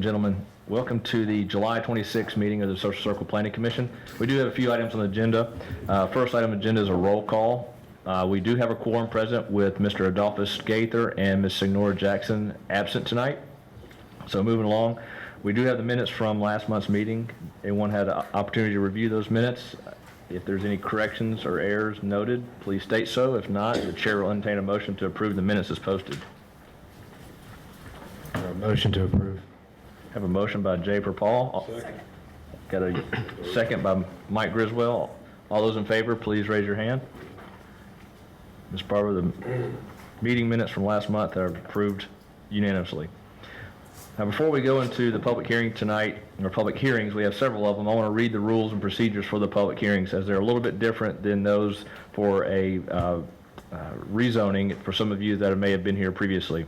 Gentlemen, welcome to the July 26th meeting of the Social Circle Planning Commission. We do have a few items on the agenda. First item on the agenda is a roll call. We do have a quorum present with Mr. Adolphus Gaither and Ms. Signora Jackson absent tonight. So moving along, we do have the minutes from last month's meeting. Everyone had an opportunity to review those minutes. If there's any corrections or errors noted, please state so. If not, the chair will entertain a motion to approve the minutes as posted. Motion to approve. Have a motion by Jay for Paul. Second. Got a second by Mike Griswold. All those in favor, please raise your hand. Ms. Barber, the meeting minutes from last month are approved unanimously. Now, before we go into the public hearing tonight, or public hearings, we have several of them. I want to read the rules and procedures for the public hearings, as they're a little bit different than those for a rezoning for some of you that may have been here previously.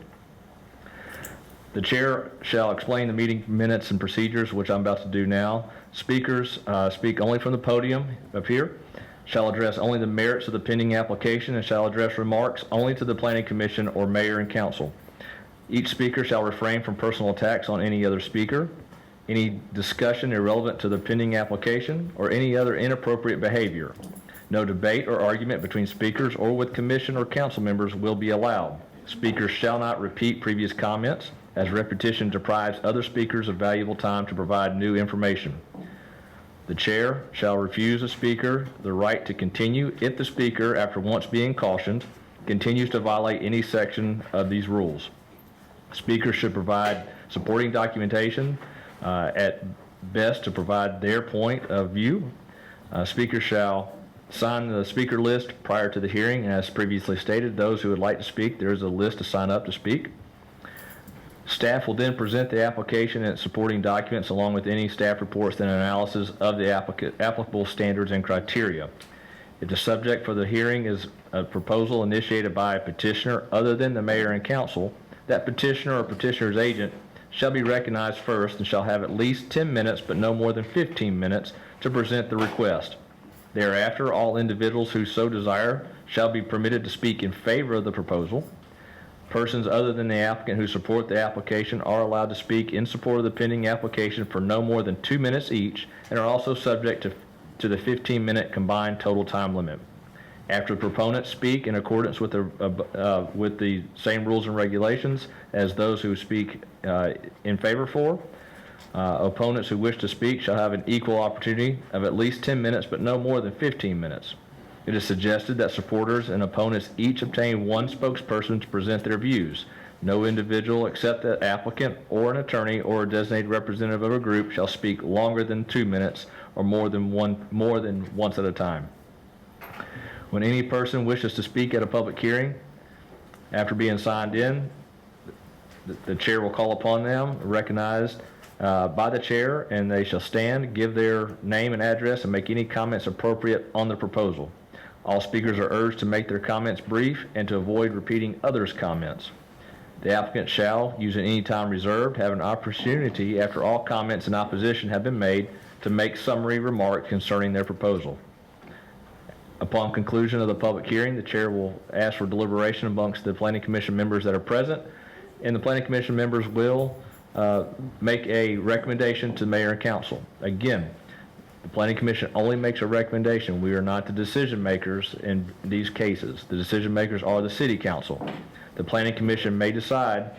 The chair shall explain the meeting minutes and procedures, which I'm about to do now. Speakers speak only from the podium up here, shall address only the merits of the pending application, and shall address remarks only to the Planning Commission or Mayor and Council. Each speaker shall refrain from personal attacks on any other speaker, any discussion irrelevant to the pending application, or any other inappropriate behavior. No debate or argument between speakers or with commission or council members will be allowed. Speakers shall not repeat previous comments, as repetition deprives other speakers of valuable time to provide new information. The chair shall refuse a speaker the right to continue if the speaker, after once being cautioned, continues to violate any section of these rules. Speakers should provide supporting documentation at best to provide their point of view. Speakers shall sign the speaker list prior to the hearing. As previously stated, those who would like to speak, there is a list to sign up to speak. Staff will then present the application and its supporting documents along with any staff reports and analysis of the applicable standards and criteria. If the subject for the hearing is a proposal initiated by a petitioner other than the mayor and council, that petitioner or petitioner's agent shall be recognized first and shall have at least 10 minutes but no more than 15 minutes to present the request. Thereafter, all individuals who so desire shall be permitted to speak in favor of the proposal. Persons other than the applicant who support the application are allowed to speak in support of the pending application for no more than 2 minutes each and are also subject to the 15-minute combined total time limit. After the proponents speak in accordance with the same rules and regulations as those who speak in favor for, opponents who wish to speak shall have an equal opportunity of at least 10 minutes but no more than 15 minutes. It is suggested that supporters and opponents each obtain one spokesperson to present their views. No individual except the applicant or an attorney or a designated representative of a group shall speak longer than 2 minutes or more than once at a time. When any person wishes to speak at a public hearing, after being signed in, the chair will call upon them, recognized by the chair, and they shall stand, give their name and address, and make any comments appropriate on the proposal. All speakers are urged to make their comments brief and to avoid repeating others' comments. The applicant shall, using any time reserved, have an opportunity after all comments in opposition have been made to make summary remarks concerning their proposal. Upon conclusion of the public hearing, the chair will ask for deliberation amongst the Planning Commission members that are present, and the Planning Commission members will make a recommendation to Mayor and Council. Again, the Planning Commission only makes a recommendation. We are not the decision makers in these cases. The decision makers are the City Council. The Planning Commission may decide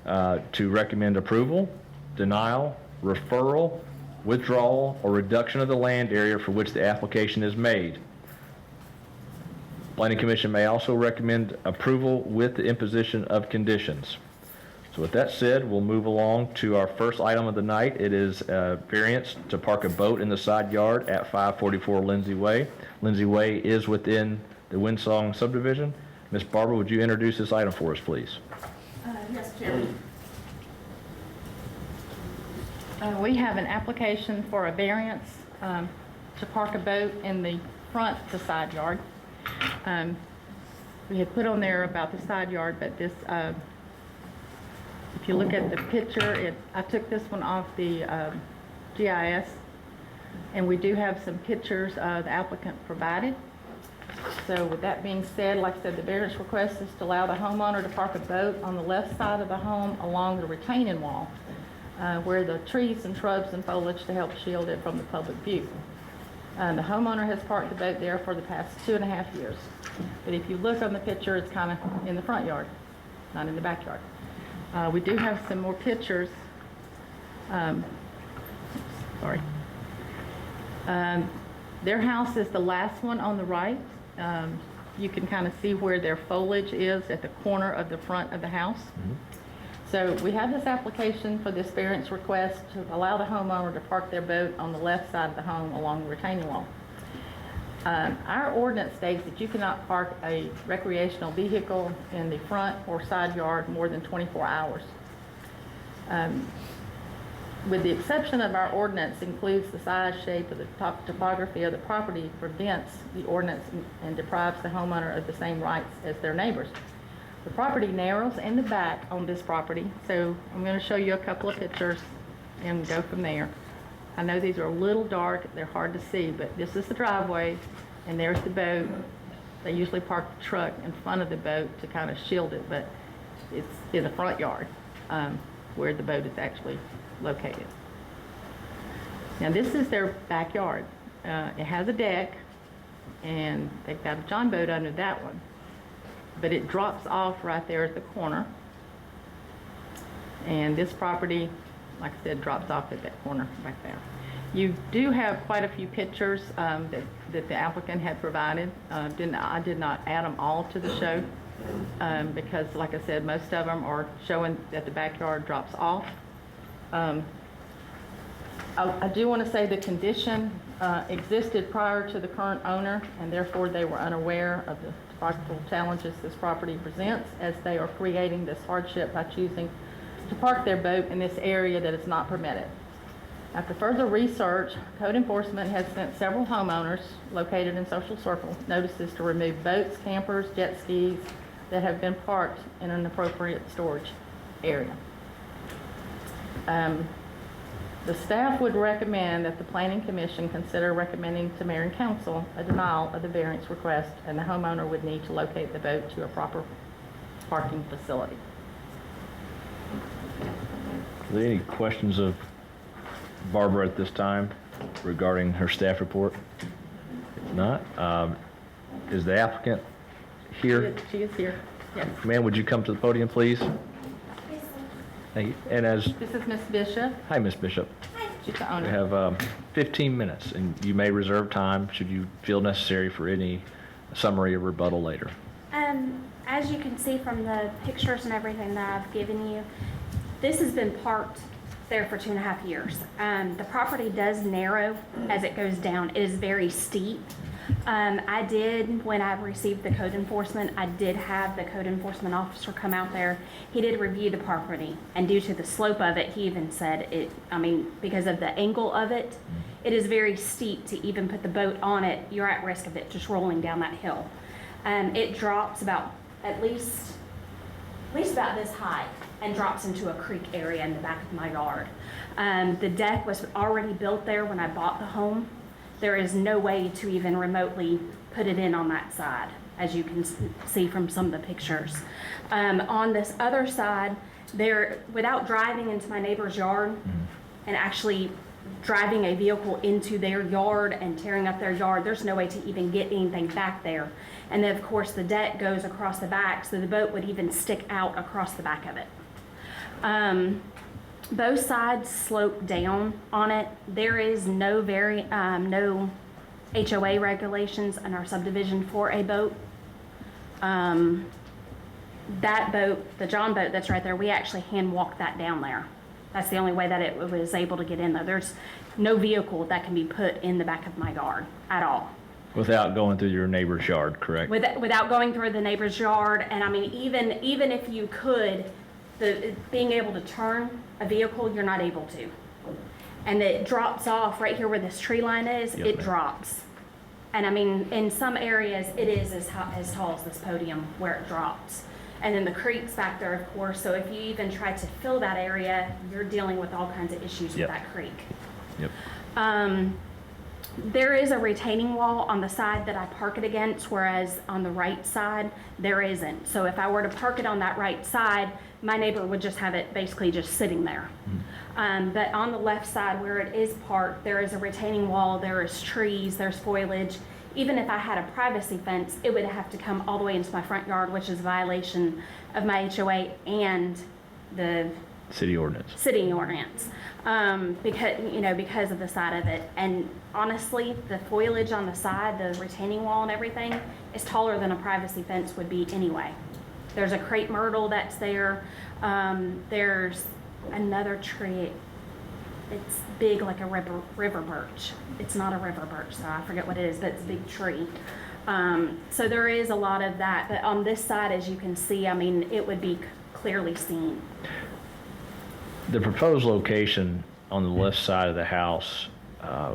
to recommend approval, denial, referral, withdrawal, or reduction of the land area for which the application is made. Planning Commission may also recommend approval with the imposition of conditions. So with that said, we'll move along to our first item of the night. It is a variance to park a boat in the side yard at 544 Lindsay Way. Lindsay Way is within the Windsong subdivision. Ms. Barber, would you introduce this item for us, please? Yes, Chairman. We have an application for a variance to park a boat in the front of the side yard. We had put on there about the side yard, but this, if you look at the picture, I took this one off the GIS, and we do have some pictures the applicant provided. So with that being said, like I said, the variance request is to allow the homeowner to park a boat on the left side of the home along the retaining wall. where the trees and shrubs and foliage to help shield it from the public view. The homeowner has parked the boat there for the past 2.5 years. But if you look on the picture, it's kind of in the front yard, not in the backyard. We do have some more pictures. Sorry. Their house is the last one on the right. You can kind of see where their foliage is at the corner of the front of the house. So we have this application for this variance request to allow the homeowner to park their boat on the left side of the home along the retaining wall. Our ordinance states that you cannot park a recreational vehicle in the front or side yard more than 24 hours. With the exception of our ordinance includes the size, shape, of the topography of the property prevents the ordinance and deprives the homeowner of the same rights as their neighbors. The property narrows in the back on this property, so I'm going to show you a couple of pictures and go from there. I know these are a little dark, they're hard to see, but this is the driveway and there's the boat. They usually park the truck in front of the boat to kind of shield it, but it's in the front yard where the boat is actually located. Now this is their backyard. It has a deck and they've got a John boat under that one, but it drops off right there at the corner. And this property, like I said, drops off at that corner right there. You do have quite a few pictures that the applicant had provided. I did not add them all to the show because, like I said, most of them are showing that the backyard drops off. I do want to say the condition existed prior to the current owner, and therefore they were unaware of the topographical challenges this property presents as they are creating this hardship by choosing to park their boat in this area that is not permitted. After further research, code enforcement has sent several homeowners located in Social Circle notices to remove boats, campers, jet skis that have been parked in an inappropriate storage area. The staff would recommend that the Planning Commission consider recommending to Mayor and Council a denial of the variance request, and the homeowner would need to locate the boat to a proper parking facility. Are there any questions of Barbara at this time regarding her staff report? If not, is the applicant here? She is here, yes. Ma'am, would you come to the podium, please? Thank you. And as, This is Miss Bishop. hi, Ms. Bishop. She's the We owner. have 15 minutes, and you may reserve time should you feel necessary for any summary or rebuttal later. As you can see from the pictures and everything that I've given you, this has been parked there for 2.5 years. The property does narrow as it goes down. It is very steep. I did, when I received the code enforcement, I did have the code enforcement officer come out there. He did review the property, and due to the slope of it, he even said it, because of the angle of it, it is very steep to even put the boat on it. You're at risk of it just rolling down that hill. It drops about at least about this high and drops into a creek area in the back of my yard. The deck was already built there when I bought the home. There is no way to even remotely put it in on that side, as you can see from some of the pictures. On this other side, without driving into my neighbor's yard and actually driving a vehicle into their yard and tearing up their yard, there's no way to even get anything back there. And then of course the deck goes across the back, so the boat would even stick out across the back of it. Both sides slope down on it. There is no HOA regulations in our subdivision for a boat. That boat, the John boat that's right there, we actually hand walked that down there. That's the only way that it was able to get in there. There's no vehicle that can be put in the back of my yard at all. Without going through your neighbor's yard, correct? Without going through the neighbor's yard, and even if you could, being able to turn a vehicle, you're not able to. And it drops off right here where this tree line is, Yes, it ma'am. drops. And in some areas, it is as tall as this podium where it drops. And then the creek's back there, of course, so if you even try to fill that area, you're dealing with all kinds of issues with Yep. that creek. Yep. There is a retaining wall on the side that I park it against, whereas on the right side, there isn't. So if I were to park it on that right side, my neighbor would just have it basically just sitting there. But on the left side where it is parked, there is a retaining wall, there is trees, there's foliage. Even if I had a privacy fence, it would have to come all the way into my front yard, which is a violation of my HOA and the City ordinance. city ordinance, because of the side of it. And honestly, the foliage on the side, the retaining wall and everything, is taller than a privacy fence would be anyway. There's a crepe myrtle that's there. There's another tree. It's big like a river birch. It's not a river birch, so I forget what it is, but it's a big tree. So there is a lot of that. But on this side, as you can see, I mean, it would be clearly seen. The proposed location on the left side of the house,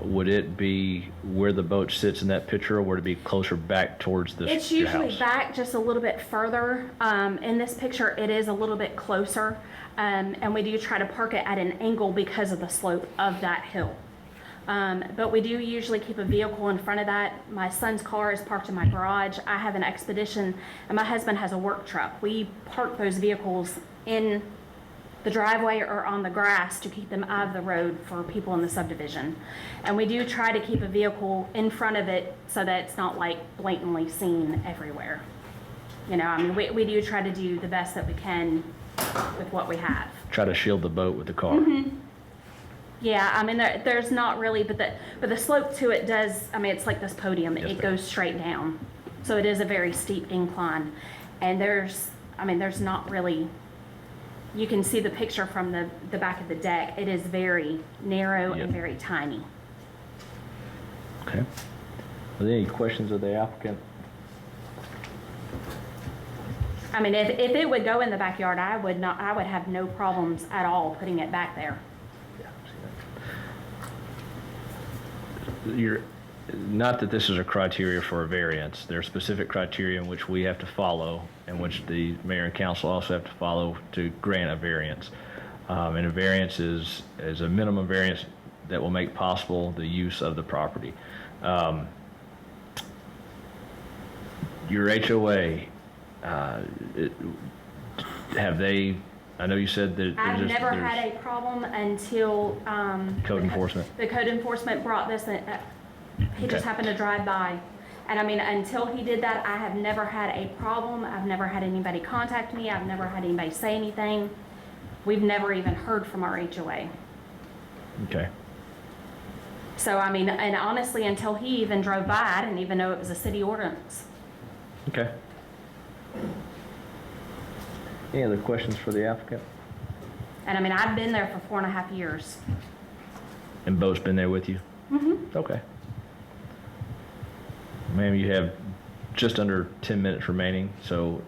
would it be where the boat sits in that picture, or would it be closer back towards this It's your usually house? back just a little bit further. In this picture, it is a little bit closer. And we do try to park it at an angle because of the slope of that hill. But we do usually keep a vehicle in front of that. My son's car is parked in my garage. I have an Expedition, and my husband has a work truck. We park those vehicles in the driveway or on the grass to keep them out of the road for people in the subdivision. And we do try to keep a vehicle in front of it so that it's not like blatantly seen everywhere. I mean, we do try to do the best that we can with what we have. Try to shield the boat with the car. Yeah, I mean, there's not really, but the slope to it does, I mean, it's like this podium. Yes, It ma'am. goes straight down. So it is a very steep incline. And there's not really, you can see the picture from the back of the deck. It is very narrow Yep. and very tiny. Okay. Are there any questions of the applicant? I mean, if it would go in the backyard, I would have no problems at all putting it back there. Not that this is a criteria for a variance. There are specific criteria in which we have to follow, and which the mayor and council also have to follow to grant a variance. And a variance is a minimum variance that will make possible the use of the property. Your HOA, have they, I know you said that I've there's never had a problem until Code enforcement. The code enforcement brought this. He just Okay. happened to drive by, and I mean, until he did that, I have never had a problem. I've never had anybody contact me. I've never had anybody say anything. We've never even heard from our HOA. Okay. So I mean, and honestly, until he even drove by, I didn't even know it was a city ordinance. Okay. Any other questions for the applicant? And I mean, I've been there for 4.5 years. And Bo's been there with you? Mm-hmm. Okay. Ma'am, you have just under 10 minutes remaining, so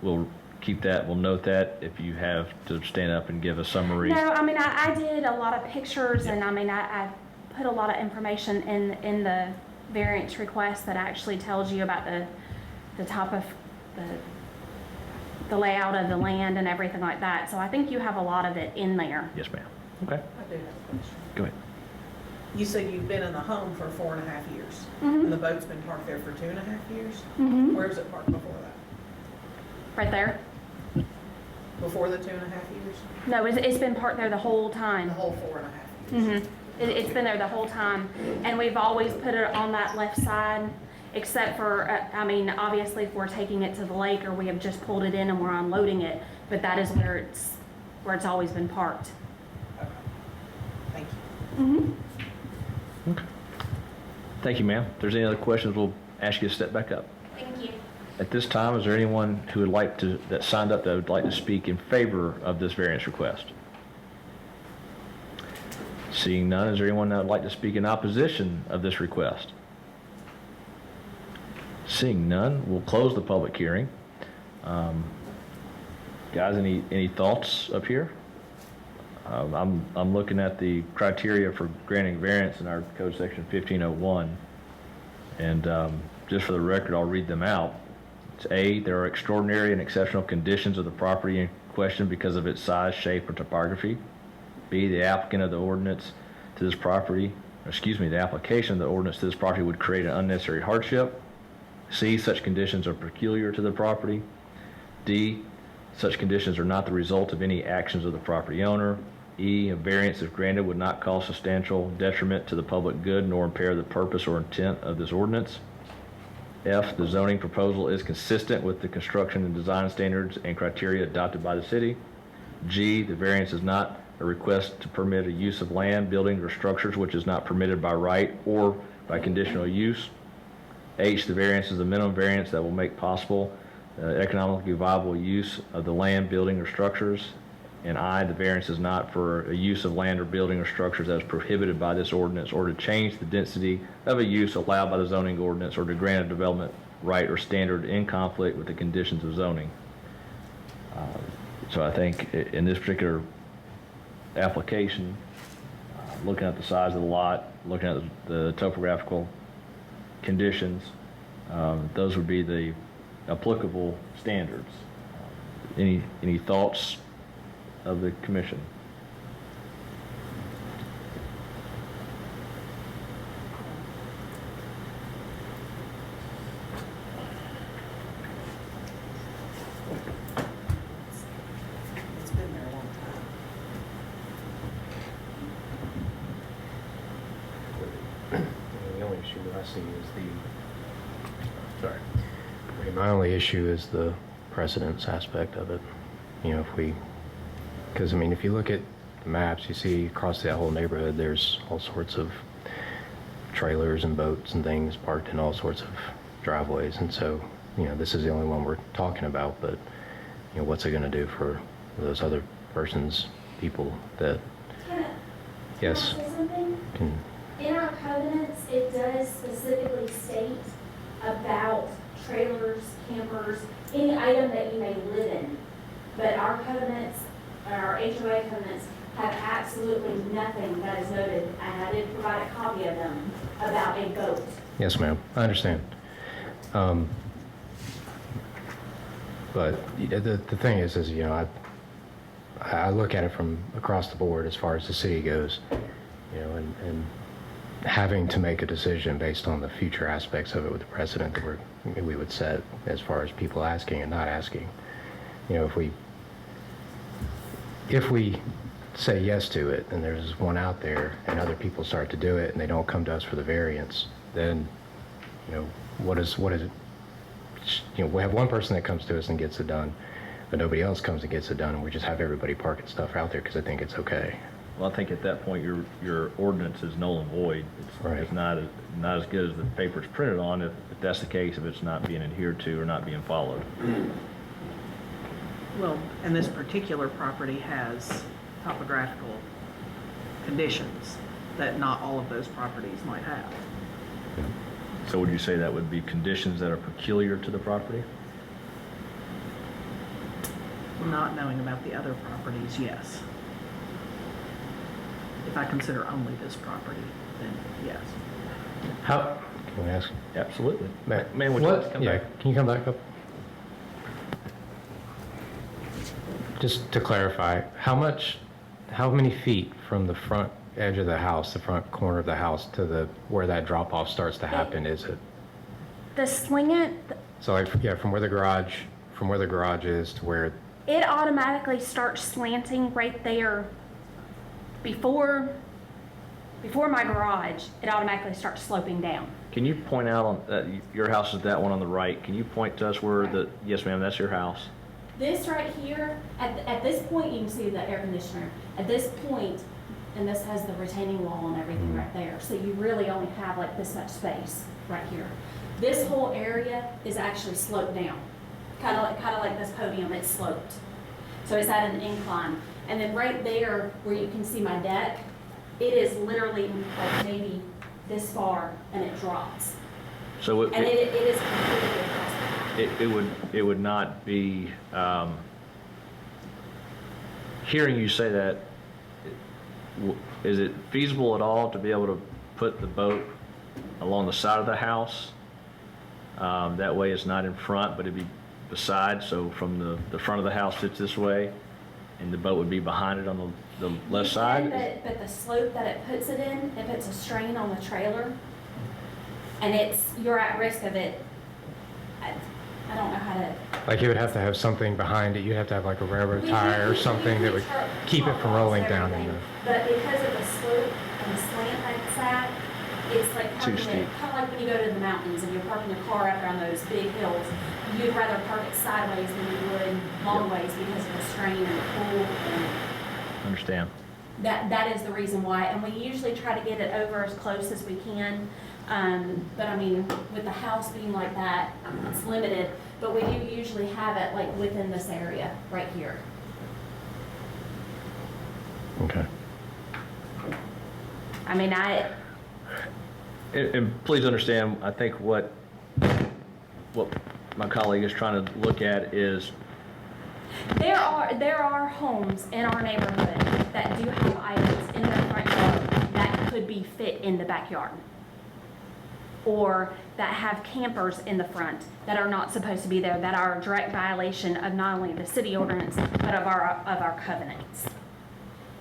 we'll keep that, we'll note that if you have to stand up and give a summary. No, I mean, I did a lot of pictures, and I mean, I put a lot of information in the variance request that actually tells you about the top of the layout of the land and everything like that. So I think you have a lot of it in there. Yes, ma'am. Okay, I do have a question. go ahead. You said you've been in the home for 4.5 years, Mhm. and the boat's been parked there for 2.5 years? Mm-hmm. Where was it parked before that? Right there. Before the 2.5 years? No, it's been parked there the whole The time. whole 4.5 years? Mm-hmm. It's been there the whole time, and we've always put it on that left side, except for, I mean, obviously if we're taking it to the lake or we have just pulled it in and we're unloading it, but that is where it's always been parked. Okay. Thank you. Mm-hmm. Okay. Thank you, ma'am. If there's any other questions, we'll ask you to step back up. Thank you. At this time, is there anyone who would like to, that signed up that would like to speak in favor of this variance request? Seeing none, is there anyone that would like to speak in opposition of this request? Seeing none, we'll close the public hearing. Guys, any thoughts up here? I'm looking at the criteria for granting variance in our code section 1501. And just for the record, I'll read them out. It's A, there are extraordinary and exceptional conditions of the property in question because of its size, shape, or topography. B, the applicant of the ordinance to this property, the application of the ordinance to this property would create an unnecessary hardship. C, such conditions are peculiar to the property. D, such conditions are not the result of any actions of the property owner. E, a variance if granted would not cause substantial detriment to the public good nor impair the purpose or intent of this ordinance. F, the zoning proposal is consistent with the construction and design standards and criteria adopted by the city. G, the variance is not a request to permit a use of land, buildings, or structures which is not permitted by right or by conditional use. H, the variance is the minimum variance that will make possible economically viable use of the land, building, or structures. And I, the variance is not for a use of land or building or structures as prohibited by this ordinance or to change the density of a use allowed by the zoning ordinance or to grant a development right or standard in conflict with the conditions of zoning. So I think in this particular application, looking at the size of the lot, looking at the topographical conditions, those would be the applicable standards. Any thoughts of the commission? It's been there a long time. The only issue that I see is my only issue is the precedence aspect of it. You know, because I mean, if you look at the maps, you see across that whole neighborhood, there's all sorts of trailers and boats and things parked in all sorts of driveways. And so, you know, this is the only one we're talking about, but, you know, what's it going to do for those other people that, Can yes, I say something? can, In our covenants, it does specifically state about trailers, campers, any item that you may live in. But our covenants, our HOA covenants, have absolutely nothing that is noted, and I did provide a copy of them, about a boat. yes, ma'am, I understand. But the thing is, you know, I look at it from across the board as far as the city goes, you know, and having to make a decision based on the future aspects of it with the precedent that we would set as far as people asking and not asking. You know, if we say yes to it and there's one out there and other people start to do it and they don't come to us for the variance, then, you know, what is it? You know, we have one person that comes to us and gets it done, but nobody else comes and gets it done, and we just have everybody parking stuff out there because I think it's okay. Well, I think at that point, your ordinance is null and void. Right. It's not as good as the paper it's printed on, if that's the case, if it's not being adhered to or not being followed. Well, and this particular property has topographical conditions that not all of those properties might have. So would you say that would be conditions that are peculiar to the property? Not knowing about the other properties, yes. If I consider only this property, then yes. How, can we ask? Absolutely. Matt, Man, would you like to what, come yeah, back? can you come back up? Just to clarify, how many feet from the front edge of the house, the front corner of the house to where that drop off starts to happen is it? The sling-it, So like, yeah, from where the garage is to where, it automatically starts slanting right there before my garage. It automatically starts sloping down. Can you point out on, your house is that one on the right, can you point to us where yes ma'am, that's your house? This right here, at this point, you can see the air conditioner. At this point, and this has the retaining wall and everything right there. So you really only have like this much space right here. This whole area is actually sloped down. Kind of like this podium, it's sloped. So it's at an incline. And then right there where you can see my deck, it is literally like maybe this far and it drops. So And it is completely across. it would not be, hearing you say that, is it feasible at all to be able to put the boat along the side of the house? That way it's not in front, but it'd be beside, so from the front of the house it's this way, And the boat would be behind it on the left You side? can, but the slope that it puts it in, it puts a strain on the trailer. And you're at risk of it. I don't know how to. Like you would have to have something behind it, you'd have to have like a railroad tire or something that would keep it from rolling down in the. But because of the slope and the slant that it's at, it's like Too parking it, steep. kind of like when you go to the mountains and you're parking your car up around those big hills. You'd rather park it sideways than you would long ways because of the strain and the pull. And Understand. that is the reason why. And we usually try to get it over as close as we can. But I mean, with the house being like that, it's limited. But we do usually have it like within this area right here. Okay. I mean, And please understand, I think what my colleague is trying to look at is, there are homes in our neighborhood that do have items in their front yard that could be fit in the backyard. Or that have campers in the front that are not supposed to be there, that are a direct violation of not only the city ordinance, but of our covenants.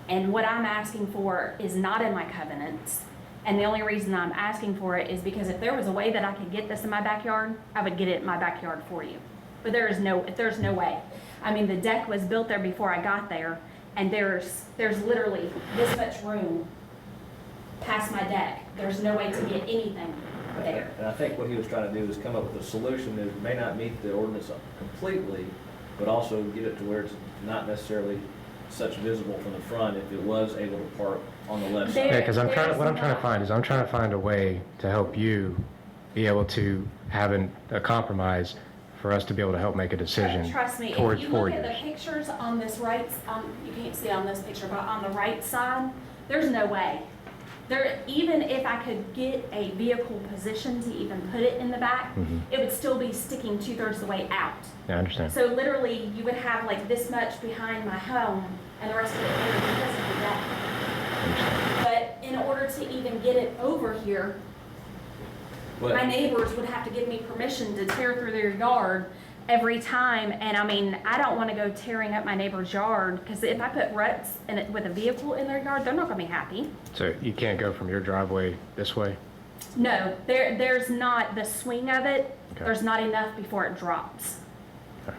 And what I'm asking for is not in my covenants. And the only reason I'm asking for it is because if there was a way that I could get this in my backyard, I would get it in my backyard for you. But there's no way. I mean, the deck was built there before I got there, and there's literally this much room past my deck. There's no way to get anything there. and I think what he was trying to do is come up with a solution that may not meet the ordinance completely, but also get it to where it's not necessarily such visible from the front if it was able to park on the left side. Yeah, because what I'm trying to There's find is I'm trying to find a way to help you be able to have a compromise for us to be able to help make a decision Trust me, if towards you 4 look at the years. pictures on this right, you can't see on this picture, but on the right side, there's no way. Even if I could get a vehicle position to even put it in the back, Mhm. it would still be sticking 2/3 of the way out. Yeah, I understand. So literally, you would have like this much behind my home and the rest of it here because of the deck. I understand. But in order to even get it over here, my neighbors would have to give me permission to tear through their yard every time. And I mean, I don't want to go tearing up my neighbor's yard because if I put ruts in it with a vehicle in their yard, they're not going to be happy. So you can't go from your driveway this way? No, there's not the swing of it. Okay. There's not enough before it drops. Okay.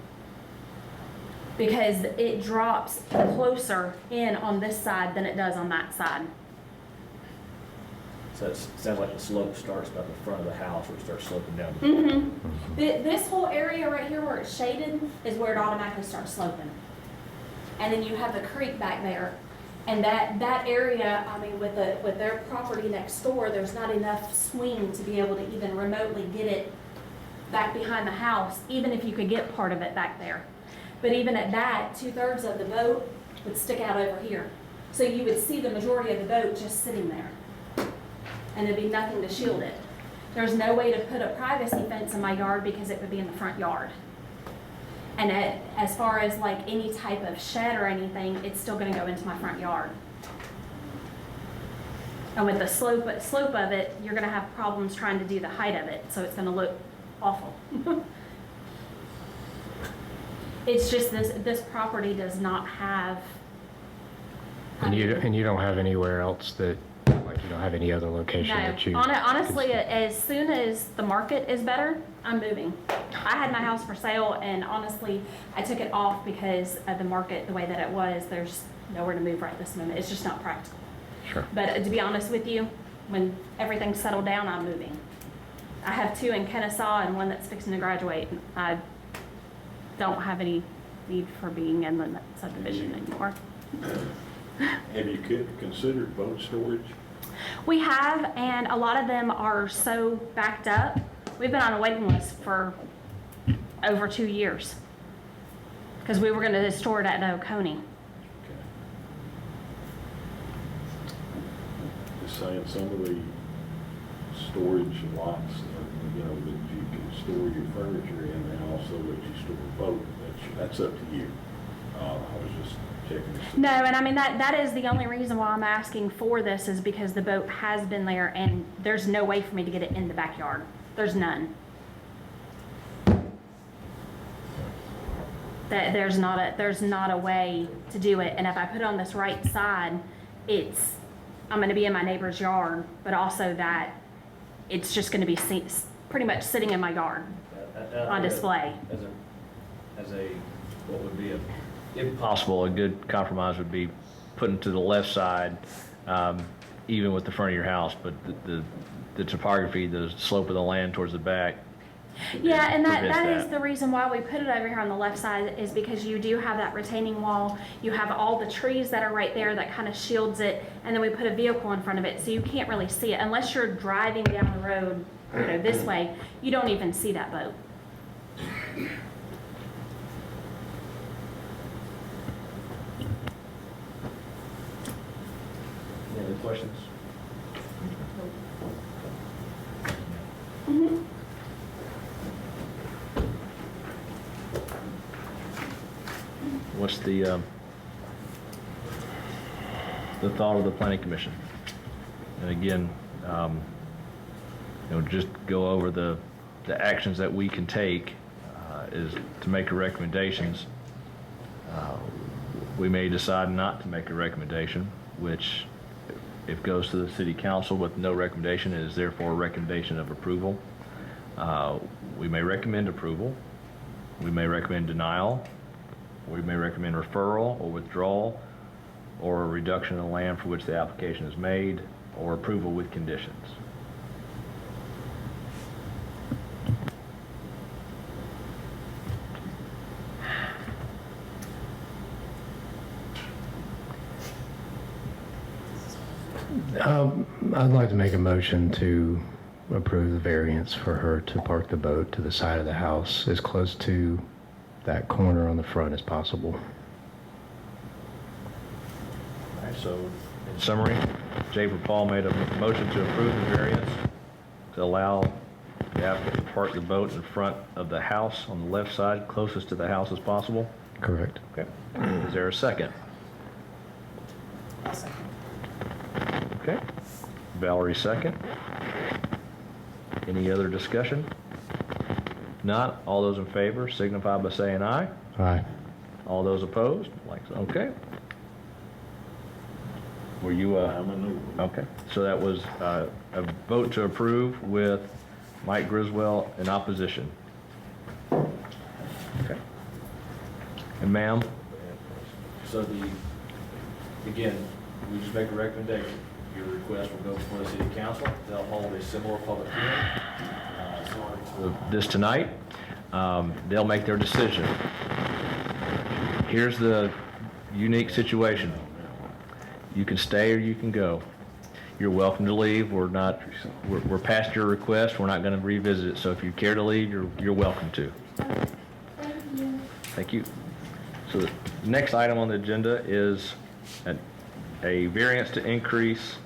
Because it drops closer in on this side than it does on that side. So it sounds like the slope starts about the front of the house, or it starts sloping down. Mm-hmm. This whole area right here where it's shaded is where it automatically starts sloping. And then you have the creek back there. And that area, I mean, with their property next door, there's not enough swing to be able to even remotely get it back behind the house, even if you could get part of it back there. But even at that, 2/3 of the boat would stick out over here. So you would see the majority of the boat just sitting there. And there'd be nothing to shield it. There's no way to put a privacy fence in my yard because it would be in the front yard. And as far as like any type of shed or anything, it's still gonna go into my front yard. And with the slope of it, you're gonna have problems trying to do the height of it, so it's gonna look awful. It's just this property does not have. And you don't have anywhere else that, like, you don't have any other location that you? No, honestly, as soon as the market is better, I'm moving. I had my house for sale, and honestly, I took it off because of the market, the way that it was. There's nowhere to move right this moment. It's just not practical. Sure. But to be honest with you, when everything's settled down, I'm moving. I have 2 in Kennesaw and 1 that's fixing to graduate. I don't have any need for being in the subdivision anymore. Have you considered boat storage? We have, and a lot of them are so backed up. We've been on a waiting list for over 2 years because we were going to store it at Oconee. Just saying, some of the storage lots, that you can store your furniture in, and also that you store a boat, that's up to you. I was just checking to see. No, and I mean, that is the only reason why I'm asking for this is because the boat has been there and there's no way for me to get it in the backyard. There's none. That there's not a way to do it. And if I put it on this right side, I'm gonna be in my neighbor's yard, but also that it's just gonna be pretty much sitting in my yard on display. What would be if possible, a good compromise would be putting to the left side, even with the front of your house, but the topography, the slope of the land towards the back. Yeah, and that prevents is the reason why we put it over here on the left side, is because you do have that retaining wall. You have all the trees that are right there that kind of shields it, and then we put a vehicle in front of it, so you can't really see it. Unless you're driving down the road, this way, you don't even see that boat. Any other questions? What's the thought of the planning commission? And again, just go over the actions that we can take is to make recommendations. We may decide not to make a recommendation, which if goes to the city council with no recommendation, it is therefore a recommendation of approval. We may recommend approval. We may recommend denial. We may recommend referral or withdrawal, or a reduction of the land for which the application is made, or approval with conditions. I'd like to make a motion to approve the variance for her to park the boat to the side of the house as close to that corner on the front as possible. All right, so in summary, Jay Paul made a motion to approve the variance to allow the applicant to park the boat in front of the house on the left side, closest to the house as possible. Correct. Okay. Is there a second? I'll second. Okay. Valerie, second. Any other discussion? Not, all those in favor signify by saying aye. Aye. All those opposed, okay. Were you, I'm a no. okay. So that was a vote to approve with Mike Griswold in opposition. Okay. And ma'am? So again, we just make a recommendation. Your request will go before the city council. They'll hold a similar public hearing. Similar to This tonight, they'll make their decision. Here's the unique situation. You can stay or you can go. You're welcome to leave. We're past your request. We're not going to revisit it. So if you care to leave, you're welcome to. Thank you. So the next item on the agenda is a variance to increase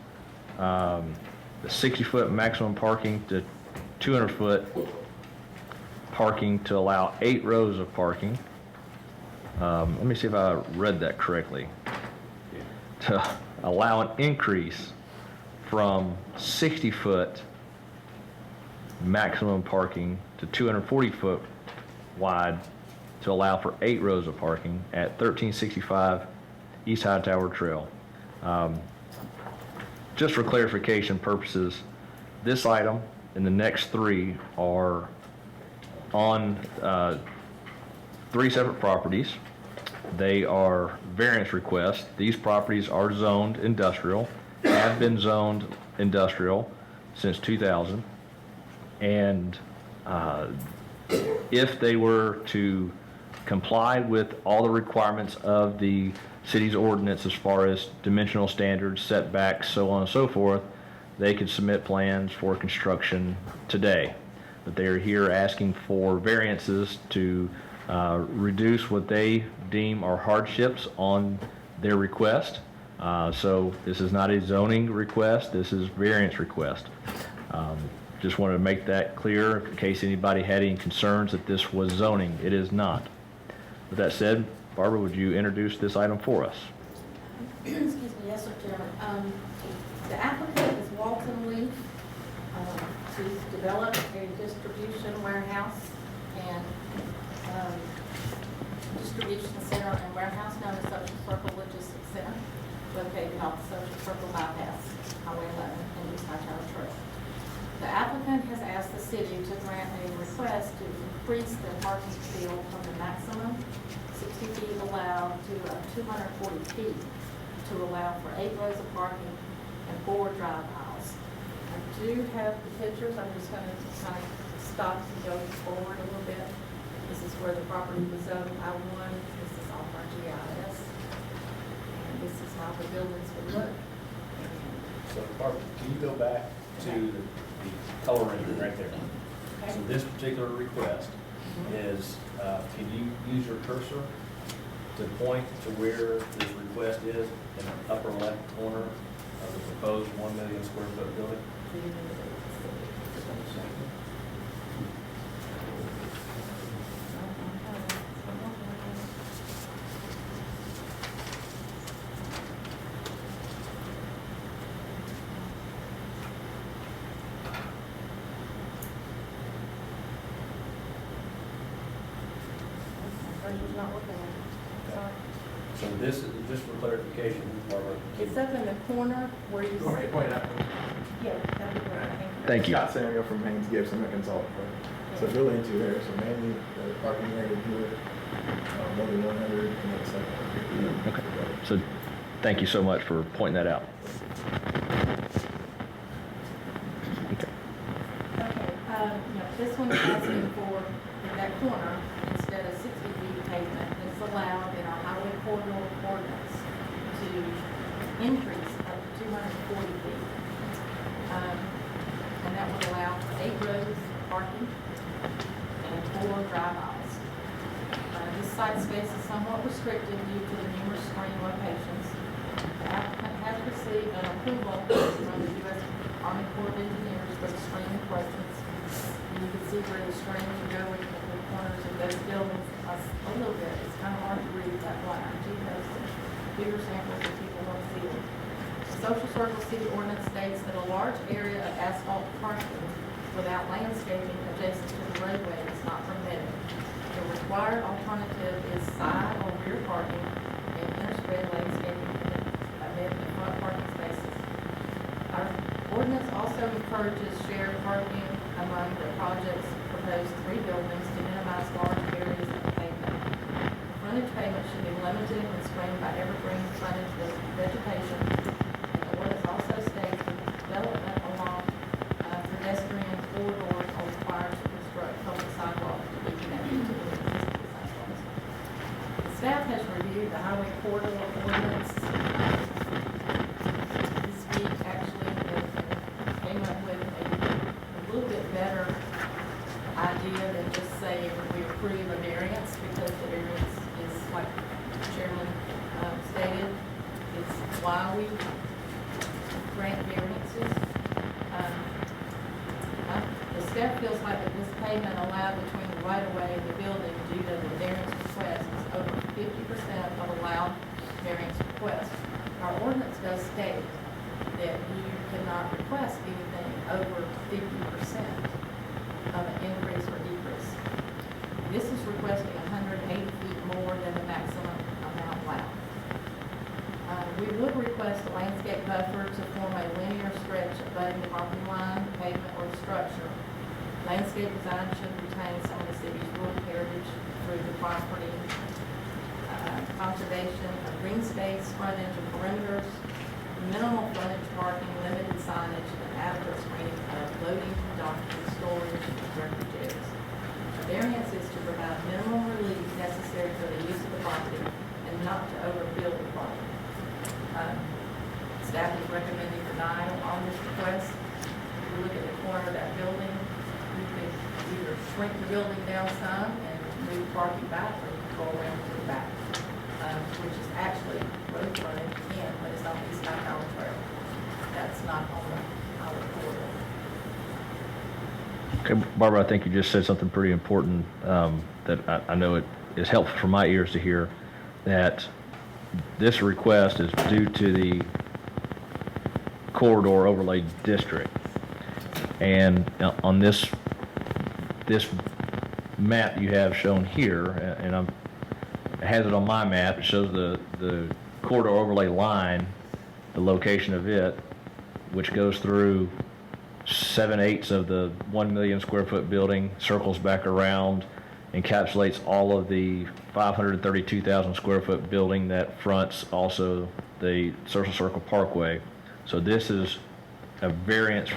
the 60-foot maximum parking to 200-foot parking to allow 8 rows of parking. Let me see if I read that correctly. To allow an increase from 60-foot maximum parking to 240-foot wide to allow for 8 rows of parking at 1365 East Hightower Trail. Just for clarification purposes, this item and the next 3 are on 3 separate properties. They are variance requests. These properties are zoned industrial, have been zoned industrial since 2000. And if they were to comply with all the requirements of the city's ordinance as far as dimensional standards, setbacks, so on and so forth, they could submit plans for construction today. But they are here asking for variances to reduce what they deem are hardships on their request. So this is not a zoning request, this is variance request. Just wanted to make that clear in case anybody had any concerns that this was zoning. It is not. With that said, Barbara, would you introduce this item for us? Excuse me, yes, sir, Chairman. The applicant is Walton Leaf. She's developed a distribution warehouse, and distribution center and warehouse known as Social Circle Logistics Center, located off the Social Circle bypass, Highway 11, and East Hightower Trail. The applicant has asked the city to grant a request to increase their parking field from the maximum 60 feet allowed to 240 feet to allow for 8 rows of parking and 4 drive aisles. I do have the pictures. I'm just going to kind of stop and go forward a little bit. This is where the property was zoned I-1. This is off our GIS. And this is how the buildings would look. So Barbara, can you go back to the color rendering right there? So this particular request is, can you use your cursor to point to where this request is in the upper left corner of the proposed 1 million square foot building? Not working on it. Sorry. So this is, just for clarification, Barbara. It's up in the corner where you. Go ahead, point out. Yeah, that'd be great. Thank you. Scott Samuel from Haynes Gibson, a consultant firm. So really into there, so mainly the parking area here, more than 100, and then second. Okay. So thank you so much for pointing that out. Okay. Okay, this one is asking for, in that corner, instead of 60 feet pavement, it's allowed in our highway corridor ordinance to increase up to 240 feet. And that would allow for 8 rows of parking and 4 drive aisles. This site space is somewhat restricted due to the numerous screen locations. The applicant has received an approval from the U.S. Army Corps of Engineers for the screening questions. And you can see where the screen would go in the corners of those buildings a little bit. It's kind of hard to read that line. I do have some bigger samples if people want to see it. The Social Circle City Ordinance states that a large area of asphalt parking without landscaping adjacent to the roadway is not permitted. The required alternative is side or rear parking and interspread landscaping amid the front parking spaces. Our ordinance also encourages shared parking among the project's proposed 3 buildings to minimize large areas of pavement. The frontage pavement should be limited and screened by evergreen frontage vegetation. And the ordinance also states that development along pedestrian corridors are required to construct public sidewalks to be connected to the existing sidewalks. The staff has reviewed the highway corridor ordinance this week, actually, and came up with a little bit better idea than just saying we approve a variance, because the variance is, like Chairman stated, it's why we grant variances. The staff feels like that this pavement allowed between the right-of-way and the building due to the variance request is over 50% of allowed variance request. Our ordinance does state that you cannot request anything over 50% of an increase or decrease. This is requesting 180 feet more than the maximum amount allowed. We would request a landscape buffer to form a linear stretch abutting the property line, the pavement, or the structure. Landscape design should retain some of the city's rural heritage through the property. Conservation of green space, frontage, and perimeters. Minimal frontage parking, limited signage, and adequate screening of loading, docking, storage, and refuge areas. A variance is to provide minimum relief necessary for the use of the property and not to overbuild the property. Staff is recommending denial on this request. If you look at the corner of that building, you can either shrink the building down some and move parking back, or you can go around to the back, which is actually road frontage again, but it's on the East Hightower Trail. That's not on the highway corridor. Okay, Barbara, I think you just said something pretty important that I know it is helpful for my ears to hear, that this request is due to the corridor overlay district. And on this map you have shown here, and has it on my map. It shows the corridor overlay line, the location of it, which goes through 7/8 of the 1 million square foot building, circles back around, encapsulates all of the 532,000 square foot building that fronts also the Social Circle Parkway. So this is a variance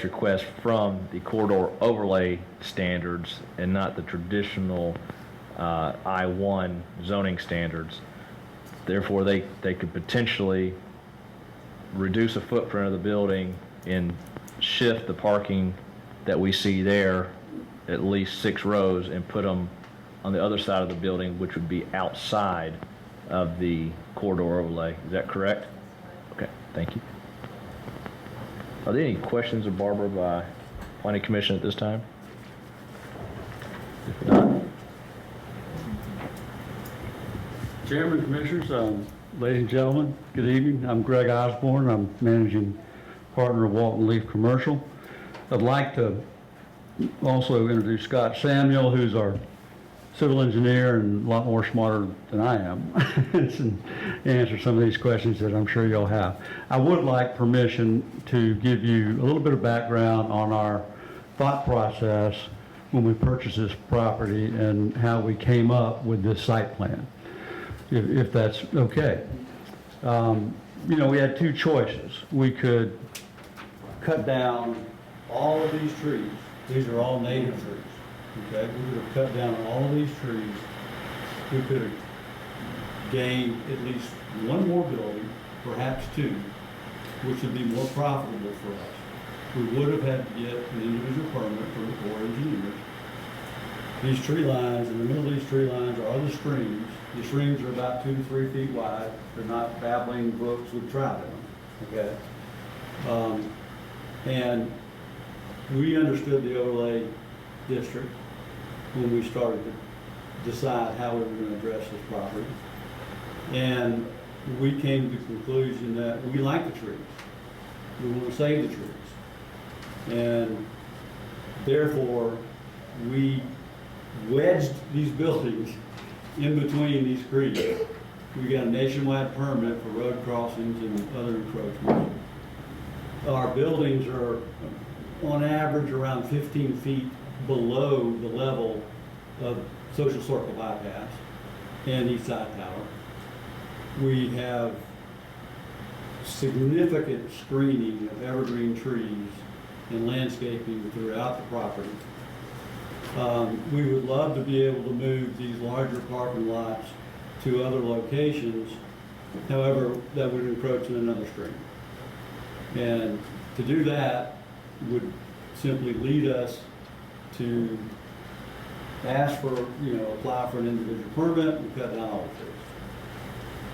request from the corridor overlay standards and not the traditional I-1 zoning standards. Therefore, they could potentially reduce the footprint of the building and shift the parking that we see there at least 6 rows and put them on the other side of the building, which would be outside of the corridor overlay. Is that correct? Okay, thank you. Are there any questions of Barbara by Planning Commission at this time? If not, Chairman, Commissioners, ladies and gentlemen, good evening. I'm Greg Osborne. I'm managing partner of Walton Leaf Commercial. I'd like to also introduce Scott Samuel, who's our civil engineer and a lot more smarter than I am, and answer some of these questions that I'm sure you'll have. I would like permission to give you a little bit of background on our thought process when we purchased this property and how we came up with this site plan, if that's okay. You know, we had 2 choices. We could cut down all of these trees. These are all native trees. Okay, we could have cut down all of these trees. We could have gained at least 1 more building, perhaps 2, which would be more profitable for us. We would have had to get an individual permit from the Corps of Engineers. These tree lines, in the middle of these tree lines are the streams. The streams are about 2 to 3 feet wide. They're not babbling brooks with trout in them, okay? And we understood the overlay district when we started to decide how we were going to address this property. And we came to the conclusion that we like the trees. We want to save the trees. And therefore, we wedged these buildings in between these creeks. We got a nationwide permit for road crossings and other encroachments. Our buildings are on average around 15 feet below the level of Social Circle Bypass and East Side Tower. We have significant screening of evergreen trees and landscaping throughout the property. We would love to be able to move these larger parking lots to other locations. However, that would encroach in another stream. And to do that would simply lead us to ask for, apply for an individual permit and cut down all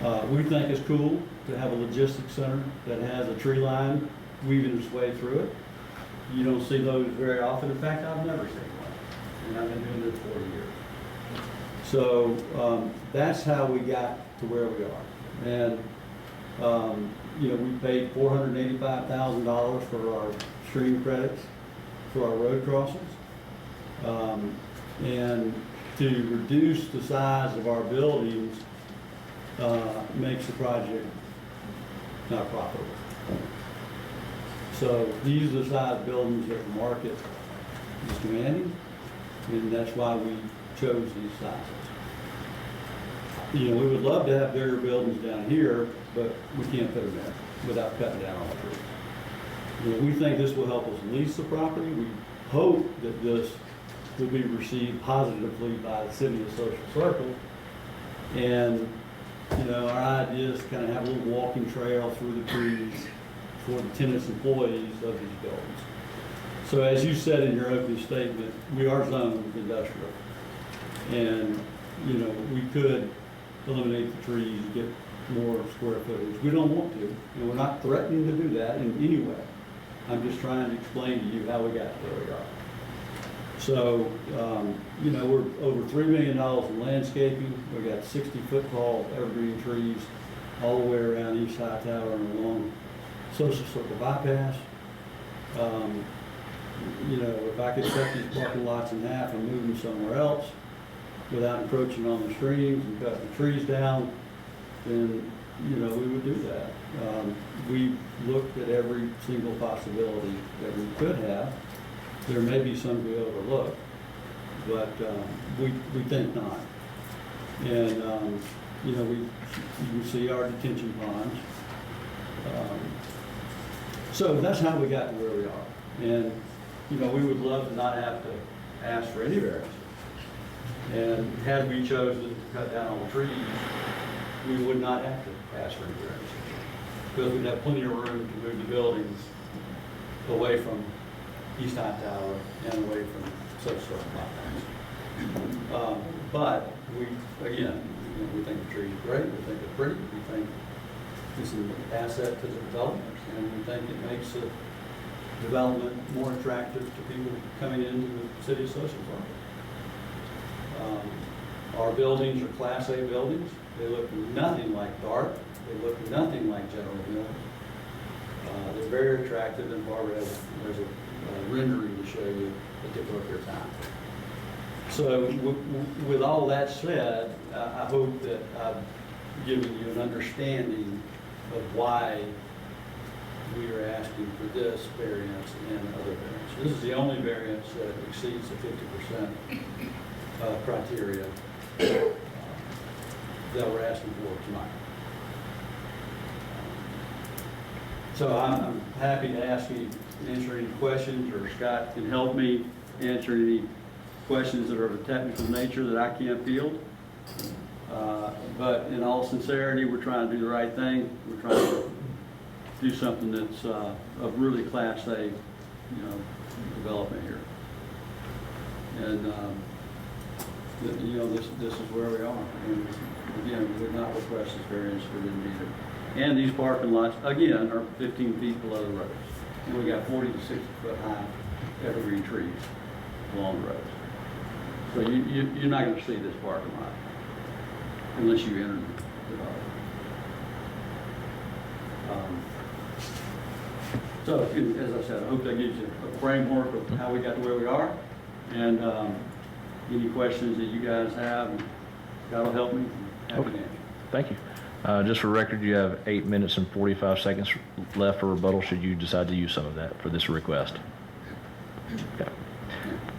the trees. We think it's cool to have a logistics center that has a tree line weaving its way through it. You don't see those very often. In fact, I've never seen one, and I've been doing this 40 years. So that's how we got to where we are. And we paid $485,000 for our stream credits for our road crossings. And to reduce the size of our buildings makes the project not profitable. So these are the size buildings that the market is demanding, and that's why we chose these sizes. We would love to have bigger buildings down here, but we can't put them there without cutting down all the trees. We think this will help us lease the property. We hope that this will be received positively by the city of Social Circle. And, our idea is to kind of have a little walking trail through the trees for the tenants, employees of these buildings. So as you said in your opening statement, we are zoned industrial. And, we could eliminate the trees, get more square footage. We don't want to, and we're not threatening to do that in any way. I'm just trying to explain to you how we got to where we are. So, we're over $3 million in landscaping. We got 60-foot tall evergreen trees all the way around East High Tower and along Social Circle Bypass. If I could cut these parking lots in half and move them somewhere else, without encroaching on the streams and cutting the trees down, then, we would do that. We looked at every single possibility that we could have. There may be some we overlook, but we think not. And, you can see our detention ponds. So that's how we got to where we are. And, we would love to not have to ask for any variance. And had we chosen to cut down all the trees, we would not have to ask for any variance. Because we'd have plenty of room to move the buildings away from East High Tower and away from such sort of properties. But we, again, we think the trees are great, we think they're pretty, we think it's an asset to the development, and we think it makes the development more attractive to people coming into the city of Social Park. Our buildings are Class A buildings. They look nothing like DART. They look nothing like General Mills. They're very attractive, and Barbara has a rendering to show you at the appropriate time. So with all that said, I hope that I've given you an understanding of why we are asking for this variance and other variants. This is the only variance that exceeds the 50% criteria that we're asking for tonight. So I'm happy to answer any questions, or Scott can help me answer any questions that are of a technical nature that I can't field. But in all sincerity, we're trying to do the right thing. We're trying to do something that's of really Class A, development here. And this is where we are. And again, we would not request this variance for them either. And these parking lots, again, are 15 feet below the roads. And we got 40 to 60 foot high evergreen trees along the roads. So you're not going to see this parking lot unless you enter the development. So, as I said, I hope that gives you a framework of how we got to where we are. And any questions that you guys have, God will help me. Happy to answer. Thank you. Just for record, you have 8 minutes and 45 seconds left for rebuttal should you decide to use some of that for this request. Okay.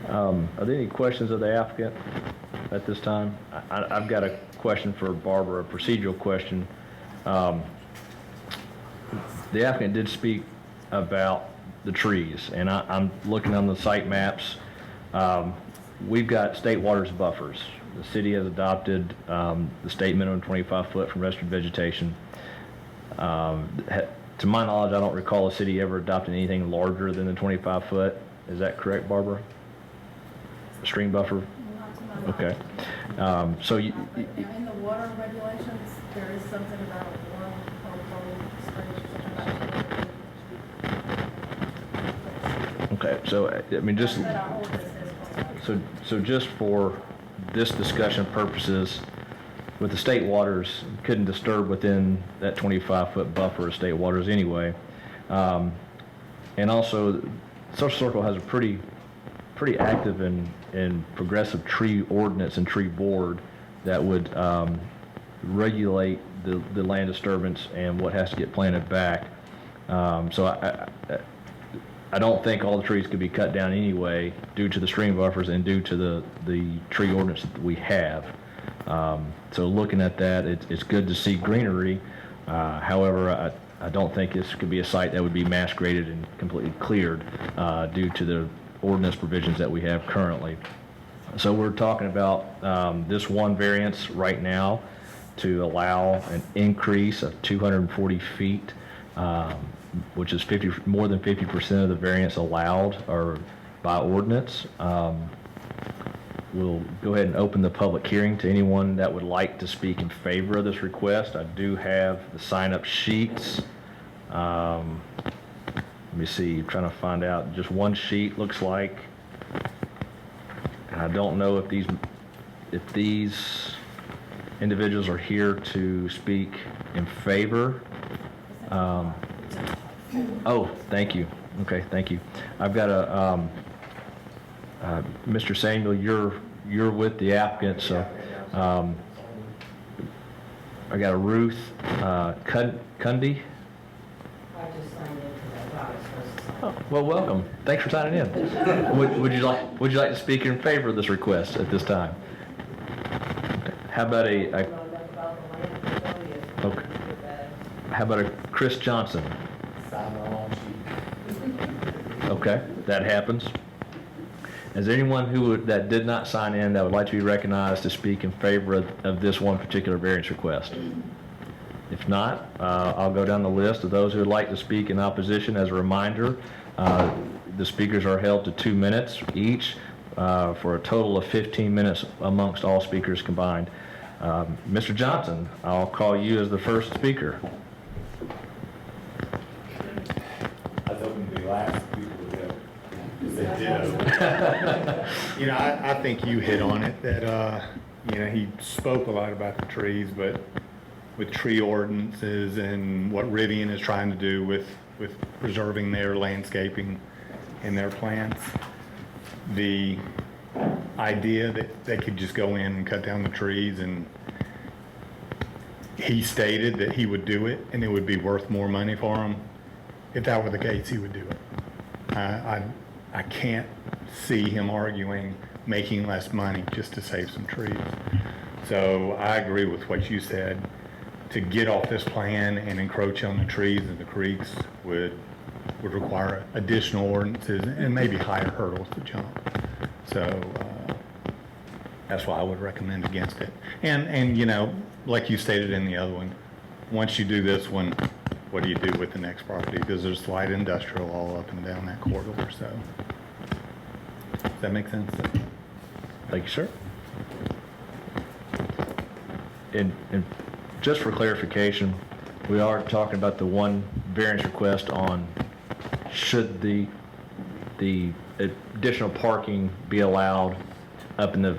Are there any questions of the applicant at this time? I've got a question for Barbara, a procedural question. The applicant did speak about the trees, and I'm looking on the site maps. We've got state waters buffers. The city has adopted the state minimum 25 foot from restricted vegetation. To my knowledge, I don't recall a city ever adopting anything larger than the 25 foot. Is that correct, Barbara? A stream buffer? Okay. So you, Now, in the water regulations, there is something about water okay, so I mean, just that our ordinance says. so just for this discussion purposes, with the state waters, couldn't disturb within that 25-foot buffer of state waters anyway. And also, Social Circle has a pretty active and progressive tree ordinance and tree board that would regulate the land disturbance and what has to get planted back. So I don't think all the trees could be cut down anyway due to the stream buffers and due to the tree ordinance that we have. So looking at that, it's good to see greenery. However, I don't think this could be a site that would be mass graded and completely cleared due to the ordinance provisions that we have currently. So we're talking about this one variance right now to allow an increase of 240 feet, which is more than 50% of the variance allowed or by ordinance. We'll go ahead and open the public hearing to anyone that would like to speak in favor of this request. I do have the sign-up sheets. Let me see, I'm trying to find out. Just one sheet looks like. And I don't know if these individuals are here to speak in favor. Oh, thank you. Okay, thank you. I've got Mr. Samuel, you're you're with the applicant, so I got a Ruth Cundy. I just signed in because I thought I was supposed to sign. Well, welcome. Thanks for signing in. Would you like to speak in favor of this request at this time? How about okay. How about a Chris Johnson? Sign my own sheet. Okay, that happens. Is there anyone that did not sign in that would like to be recognized to speak in favor of this one particular variance request? If not, I'll go down the list of those who would like to speak in opposition. As a reminder, the speakers are held to 2 minutes each for a total of 15 minutes amongst all speakers combined. Mr. Johnson, I'll call you as the first speaker. I was hoping to be last, people would go. They do. You know, I think you hit on it, that, you know, he spoke a lot about the trees, but with tree ordinances and what Rivian is trying to do with preserving their landscaping and their plants, the idea that they could just go in and cut down the trees, and he stated that he would do it and it would be worth more money for him. If that were the case, he would do it. I can't see him arguing making less money just to save some trees. So I agree with what you said. To get off this plan and encroach on the trees and the creeks would require additional ordinances and maybe higher hurdles to jump. So that's why I would recommend against it. And you know, like you stated in the other one, once you do this one, what do you do with the next property? Because there's light industrial all up and down that corridor, so. Does that make sense? Thank you, sir. And just for clarification, we are talking about the one variance request on should the additional parking be allowed up in the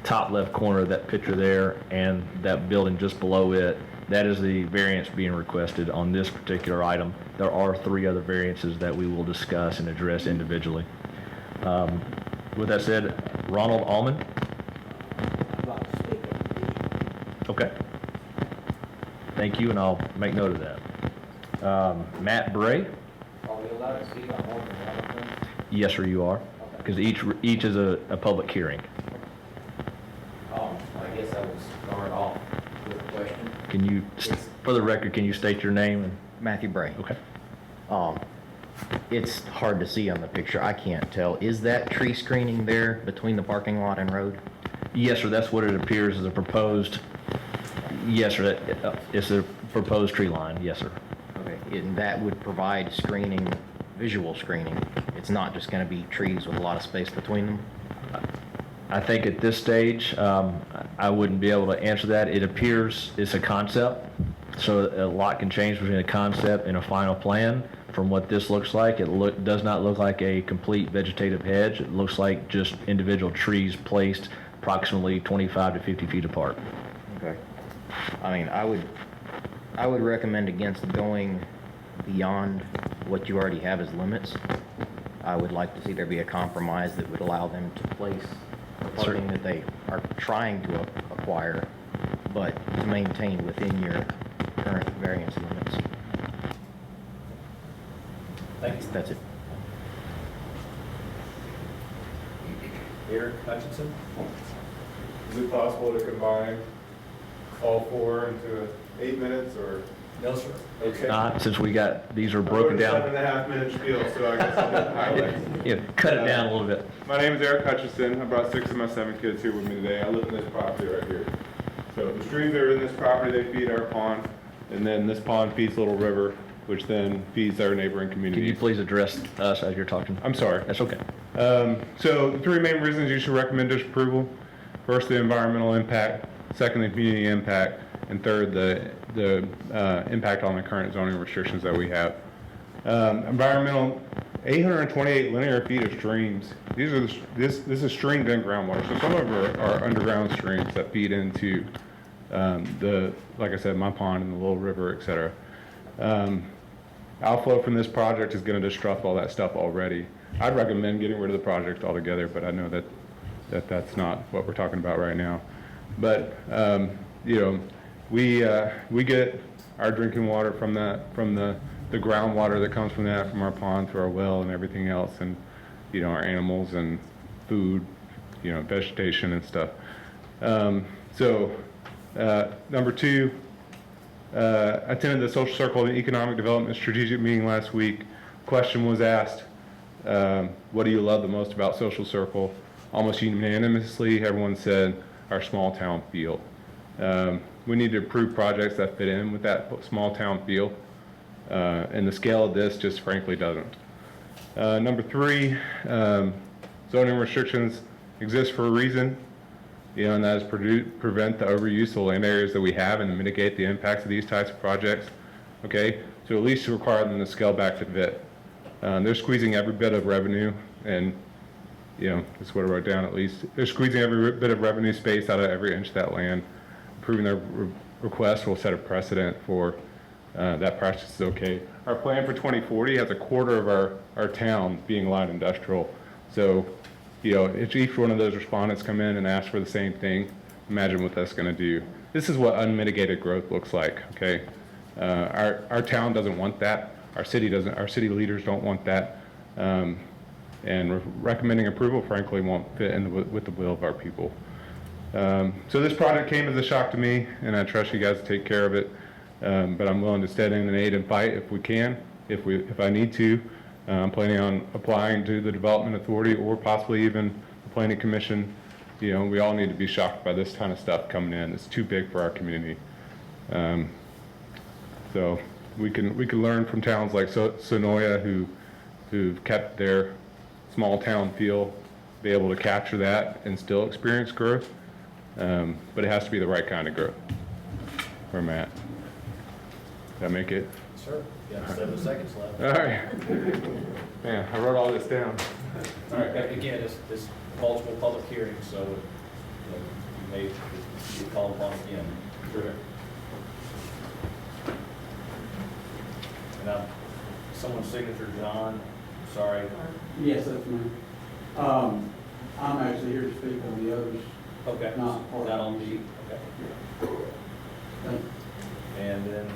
top left corner of that picture there and that building just below it. That is the variance being requested on this particular item. There are 3 other variances that we will discuss and address individually. With that said, Ronald Allman. Okay. Thank you, and I'll make note of that. Matt Bray. Are we allowed to speak on more than one of them? Yes, sir, you are, because each is a public hearing. I guess I was started off with a question. Can you, for the record, can you state your name? And Matthew Bray. okay. It's hard to see on the picture. I can't tell. Is that tree screening there between the parking lot and road? Yes, sir, that's what it appears as a proposed, yes, sir, it's a proposed tree line, yes, sir. Okay, and that would provide screening, visual screening. It's not just going to be trees with a lot of space between them? I think at this stage, I wouldn't be able to answer that. It appears it's a concept, so a lot can change between a concept and a final plan. From what this looks like, it does not look like a complete vegetative hedge. It looks like just individual trees placed approximately 25 to 50 feet apart. Okay. I mean, I would recommend against going beyond what you already have as limits. I would like to see there be a compromise that would allow them to place the parking that they are trying to acquire, but to maintain within your current variance limits. Thank you. That's it. Eric Hutchinson? Is it possible to combine all 4 into 8 minutes, or? No, sir. Okay. Not since these are broken down. 7.5 minute spiel, so I guess I'll just highlight. Yeah, cut it down a little bit. My name is Eric Hutchinson. I brought 6 of my 7 kids here with me today. I live in this property right here. So the streams that are in this property, they feed our pond, and then this pond feeds Little River, which then feeds our neighboring communities. Can you please address us as you're talking? I'm sorry. That's okay. So the 3 main reasons you should recommend disapproval: first, the environmental impact; second, the community impact; and third, the impact on the current zoning restrictions that we have. Environmental: 828 linear feet of streams. This is streamed in groundwater. So some of them are underground streams that feed into like I said, my pond and the Little River, et cetera. Outflow from this project is going to disrupt all that stuff already. I'd recommend getting rid of the project altogether, but I know that that's not what we're talking about right now. But, you know, we get our drinking water from the groundwater that comes from that, from our pond, through our well and everything else, and, you know, our animals and food, you know, vegetation and stuff. Number two, attended the Social Circle and Economic Development Strategic meeting last week. Question was asked, what do you love the most about Social Circle? Almost unanimously, everyone said our small town feel. We need to approve projects that fit in with that small town feel, and the scale of this just frankly doesn't. Number three, zoning restrictions exist for a reason, you know, and that is prevent the overuse of the land areas that we have and mitigate the impacts of these types of projects. Okay, so at least to require them to scale back to fit. They're squeezing every bit of revenue, and you know, that's what I wrote down at least. They're squeezing every bit of revenue space out of every inch of that land. Approving their request will set a precedent for that practice is okay. Our plan for 2040 has a quarter of our town being light industrial. So, you know, if each one of those respondents come in and ask for the same thing, imagine what that's going to do. This is what unmitigated growth looks like, okay? Our town doesn't want that. Our city doesn't. Our city leaders don't want that. And recommending approval, frankly, won't fit in with the will of our people. So this project came as a shock to me, and I trust you guys to take care of it. But I'm willing to stand in and aid and fight if we can, if I need to. I'm planning on applying to the Development Authority or possibly even the Planning Commission. You know, we all need to be shocked by this kind of stuff coming in. It's too big for our community. So we can learn from towns like Sonoya who've kept their small town feel, be able to capture that and still experience growth. But it has to be the right kind of growth. Where I'm at. Did that make it? Sir, you have 7 seconds left. All right. Man, I wrote all this down. All right, again, it's multiple public hearings, so you may get called upon again. Sure. Now, someone's signature, John, sorry. Yes, that's me. I'm actually here to speak on the others. Okay, Not part not of on the- the, okay. Thank you. And then,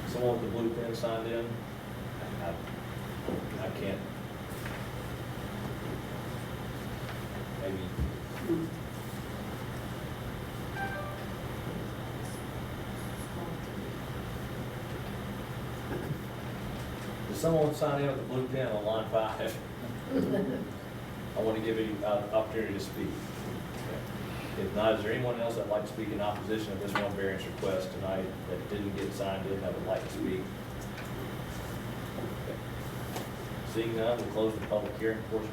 someone with the blue pen signed in? I can't. Maybe. Does someone sign in with the blue pen on line 5? I want to give you an opportunity to speak. If not, is there anyone else that'd like to speak in opposition of this one variance request tonight that didn't get signed in that would like to speak? Okay. Seeing none, we'll close the public hearing portion.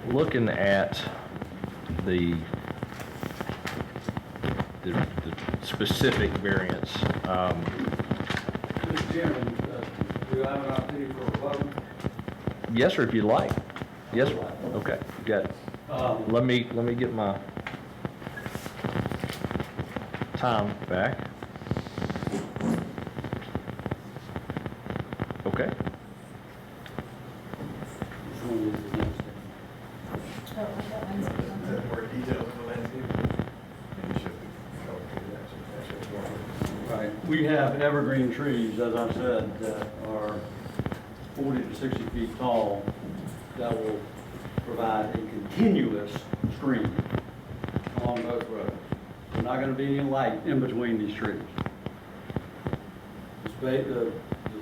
Looking at the specific variance, Mr. Chairman, do I have an opportunity for a vote? yes, sir, if you'd like. Yes, sir. Okay, got it. Let me get my time back. Okay. More detail in the landscape. Maybe should go through that. Right. We have evergreen trees, as I said, that are 40 to 60 feet tall that will provide a continuous screen along both roads. There's not going to be any light in between these trees. The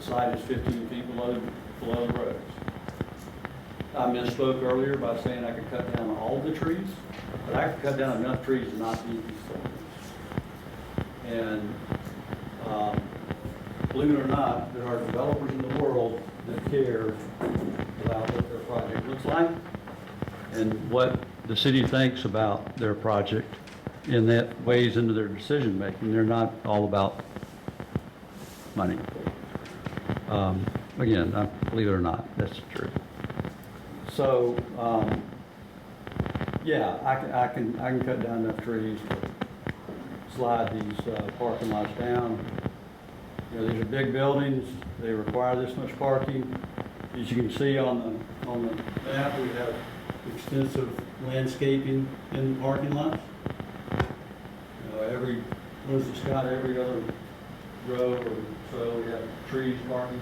site is 15 feet below the roads. I misspoke earlier by saying I could cut down all the trees, but I could cut down enough trees to not need these things. And believe it or not, there are developers in the world that care about what their project looks like and what the city thinks about their project, and that weighs into their decision making. They're not all about money. Again, believe it or not, that's true. So, yeah, I can cut down enough trees to slide these parking lots down You know, these are big buildings, they require this much parking. As you can see on the map, we have extensive landscaping in the parking lots. You know, what is it, Scott, every other row or so, we have trees planted.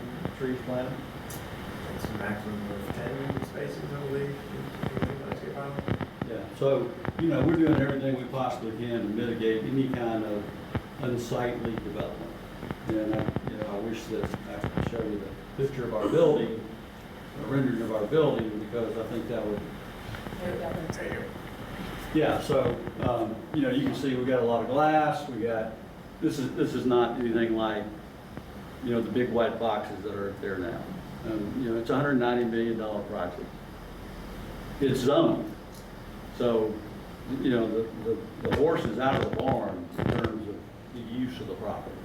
It's a maximum of 10 spaces, I believe, in landscape island. Yeah, so, you know, we're doing everything we possibly can to mitigate any kind of unsightly development. And I wish that I could show you the picture of our building, a rendering of our building, because I think that would. Yeah, so, you know, you can see we got a lot of glass, this is not anything like, you know, the big white boxes that are there now. You know, it's a $190 million project. It's zoned. So, you know, the horse is out of the barn in terms of the use of the property,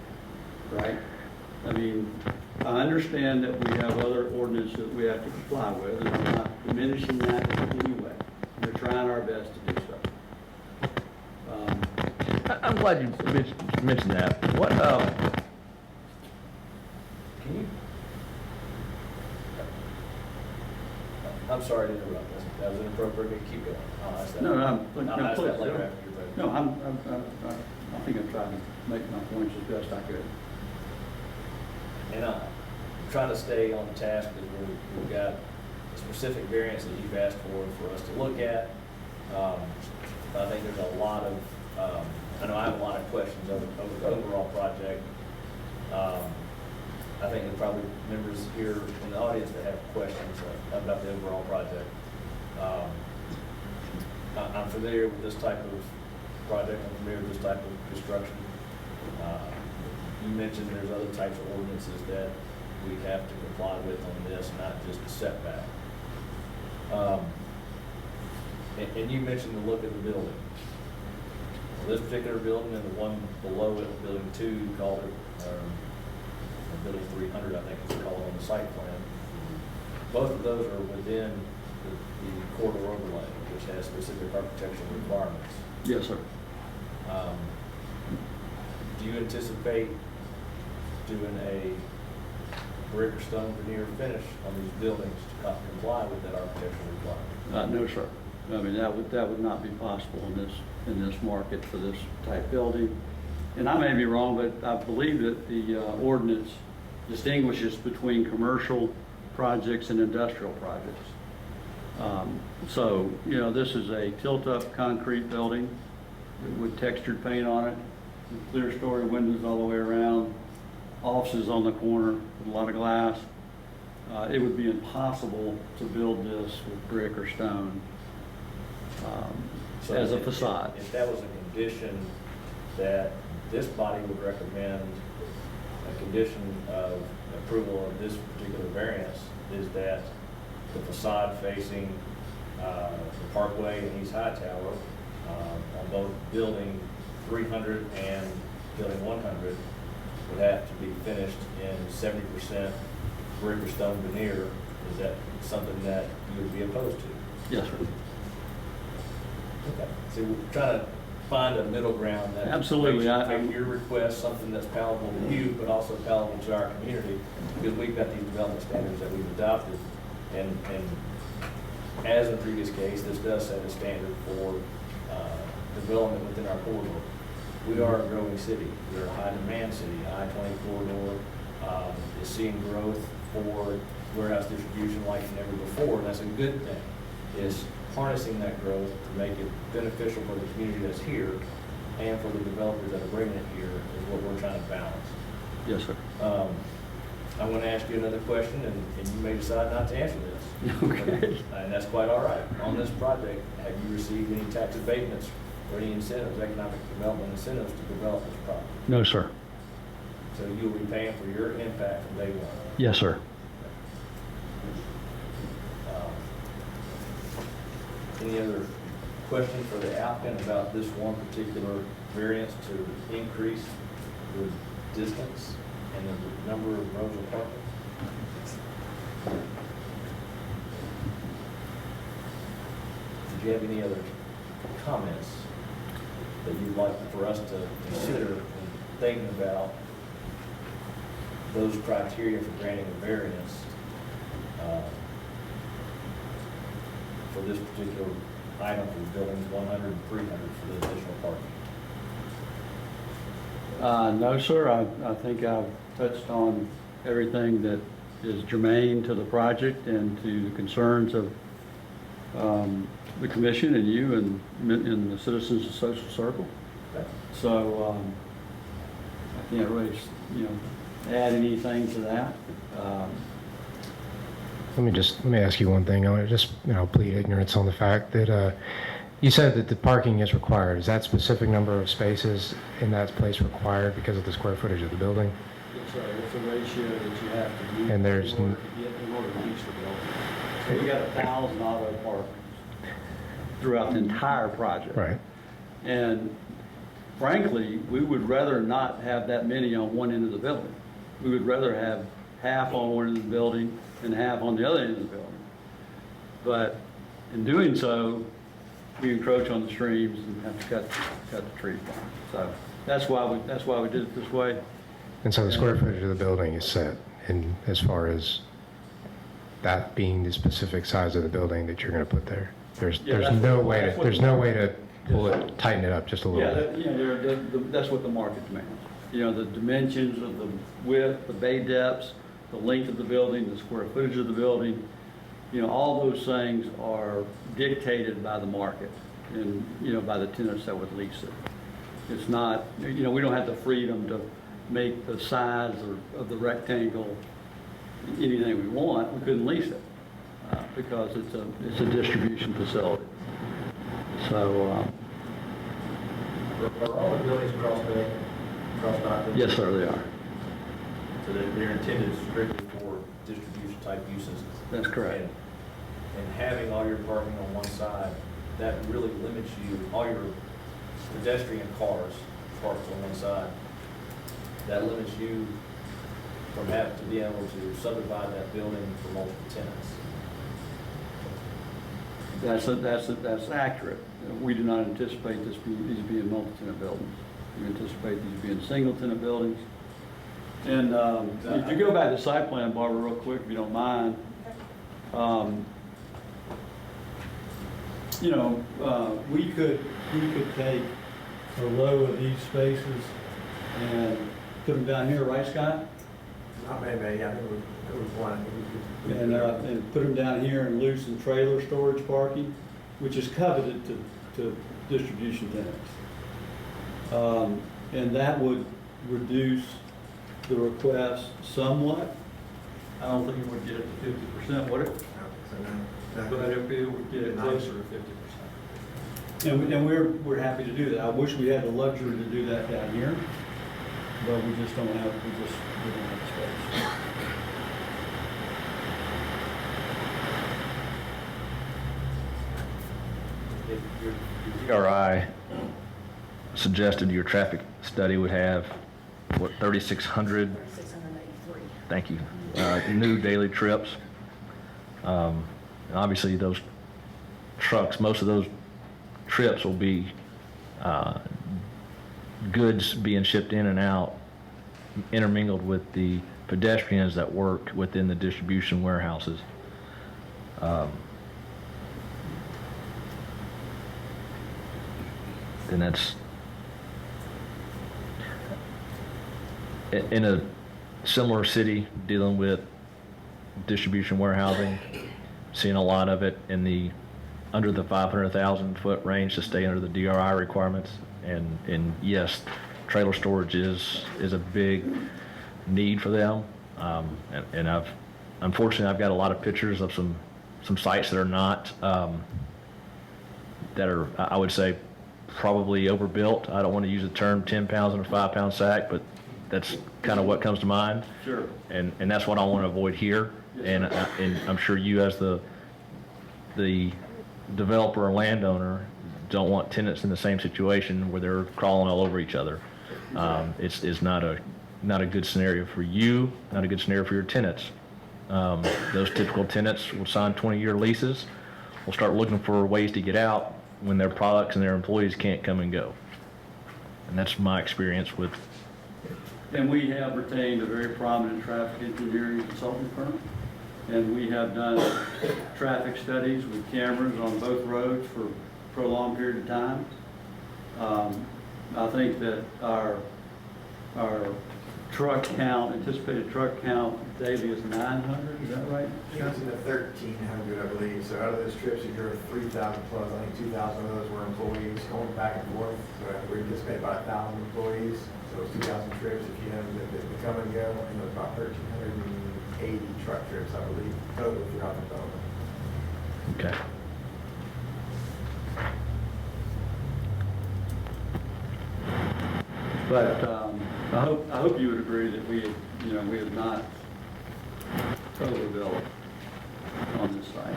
right? I mean, I understand that we have other ordinances that we have to comply with, and I'm not diminishing that in any way. We're trying our best to do so. I'm glad you mentioned that. What, Can you? I'm sorry to interrupt. That was inappropriate. Keep going. I'll ask that. No, I'll ask please, that later after your vote. No, I think I'm trying to make my points as best I could. And I'm trying to stay on task because we've got a specific variance that you've asked for us to look at. I think there's a lot of, I know I have a lot of questions over the overall project. I think there are probably members here in the audience that have questions about the overall project. I'm familiar with this type of project. I'm familiar with this type of construction. You mentioned there's other types of ordinances that we have to comply with on this, not just the setback. And you mentioned the look of the building. Well, this particular building and the one below it, building 2, called it, building 300, I think it's called on the site plan. Both of those are within the corridor overlay, which has specific architectural requirements. Yes, sir. Do you anticipate doing a brick or stone veneer finish on these buildings to comply with that architectural requirement? No, sir. I mean, that would not be possible in this market for this type building. And I may be wrong, but I believe that the ordinance distinguishes between commercial projects and industrial projects. So, you know, this is a tilt-up concrete building with textured paint on it, with clear story windows all the way around, offices on the corner with a lot of glass. It would be impossible to build this with brick or stone So as a if- facade. If that was a condition that this body would recommend, a condition of approval of this particular variance is that the facade facing the Parkway and East Hightower on both building 300 and building 100 would have to be finished in 70% brick or stone veneer. Is that something that you would be opposed to? Yes, sir. Okay. So we're trying to find a middle ground that Absolutely. makes your request something that's palatable to you, but also palatable to our community, because we've got these development standards that we've adopted. And as in the previous case, this does set a standard for development within our corridor. We are a growing city. We're a high demand city. I-20 corridor is seeing growth for warehouse distribution like never before, and that's a good thing. Is harnessing that growth to make it beneficial for the community that's here and for the developers that are bringing it here is what we're trying to balance. Yes, sir. I want to ask you another question, and you may decide not to answer this. Okay. And that's quite all right. On this project, have you received any tax abatements or any incentives, economic development incentives to develop this property? No, sir. So you'll be paying for your impact from day one? Yes, sir. Any other questions for the applicant about this one particular variance to increase the distance and the number of rows of parking? Did you have any other comments that you'd like for us to consider in thinking about those criteria for granting a variance for this particular item for buildings 100 and 300 for the additional parking? No, sir. I think I've touched on everything that is germane to the project and to the concerns of the commission and you and the citizens of Social Circle. So I can't really, add anything to that. Let me ask you one thing. I want to just, plead ignorance on the fact that you said that the parking is required. Is that specific number of spaces in that place required because of the square footage of the building? It's a ratio that you have to meet And there's in order to lease the building. So you got 1,000 auto parks throughout the entire project. Right. And frankly, we would rather not have that many on one end of the building. We would rather have half on one end of the building and half on the other end of the building. But in doing so, we encroach on the streams and have to cut the trees down. So that's why we did it this way. And so the square footage of the building is set, and as far as that being the specific size of the building that you're going to put there, there's no way to pull it, tighten it up just a little bit. That's what the market demands. The dimensions of the width, the bay depths, the length of the building, the square footage of the building, all those things are dictated by the market and, by the tenants that would lease it. It's not, we don't have the freedom to make the size of the rectangle anything we want. We couldn't lease it because it's a distribution facility. So, Are all the buildings cross-docked? yes, sir, they are. So they're intended strictly for distribution type uses. That's correct. And having all your parking on one side, that really limits you, all your pedestrian cars parked on one side. That limits you from having to be able to subdivide that building for multiple tenants. That's accurate. We do not anticipate these being multi-tenant buildings. We anticipate these being single-tenant buildings. And if you go back to the site plan, Barbara, real quick, if you don't mind, we could take a row of these spaces and put them down here, right, Scott? Not maybe, yeah, it was one. And put them down here and loosen trailer storage parking, which is coveted to distribution tenants. And that would reduce the request somewhat. I don't think it would get it to 50%, would it? But it would get it closer to 50%. And we're happy to do that. I wish we had the luxury to do that down here, but we just don't have, we don't have the space. DRI suggested your traffic study would have, 3,600? 683. Thank you. New daily trips. And obviously, those trucks, most of those trips will be goods being shipped in and out, intermingled with the pedestrians that work within the distribution warehouses. And that's in a similar city dealing with distribution warehousing, seeing a lot of it in the under the 500,000 foot range to stay under the DRI requirements. And yes, trailer storage is a big need for them. And unfortunately I've got a lot of pictures of some sites that are not that are, I would say, probably overbuilt. I don't want to use the term 10 pounds in a 5-pound sack, but that's kind of what comes to mind. Sure. And that's what I want to avoid here. And I'm sure you, as the developer or landowner, don't want tenants in the same situation where they're crawling all over each other. It's not a good scenario for you, not a good scenario for your tenants. Those typical tenants will sign 20-year leases, will start looking for ways to get out when their products and their employees can't come and go. And that's my experience with And we have retained a very prominent traffic engineering consulting firm. And we have done traffic studies with cameras on both roads for a prolonged period of time. I think that our truck count, anticipated truck count daily is 900, is that right? It's in the 1,300, I believe. So out of those trips, you drove 3,000 plus. I think 2,000 of those were employees going back and forth. So we anticipate about 1,000 employees. So it's 2,000 trips if you have the come and go. And it was about 1,380 truck trips, I believe, total throughout the development. Okay. But I hope you would agree that we have not overbuilt on this site.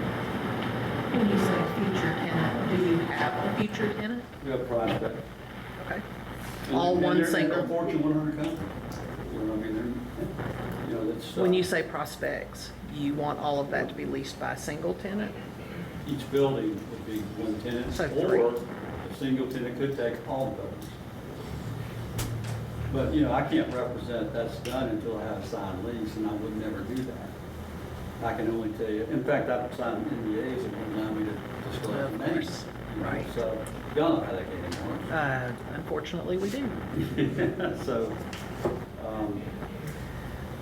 When you say future tenant, do you have a future tenant? We have prospects. Okay. And All they're- one and they're single? Fortune 100 companies. You know, I mean, that's. When you say prospects, you want all of that to be leased by a single tenant? Each building would be one tenant. So three. Or a single tenant could take all the buildings. But, I can't represent that's done until I have a signed lease, and I would never do that. I can only tell you, in fact, I've signed NDAs that wouldn't allow me to disclose Of names. course. Right. So, y'all know how that game works. Unfortunately, we do. So,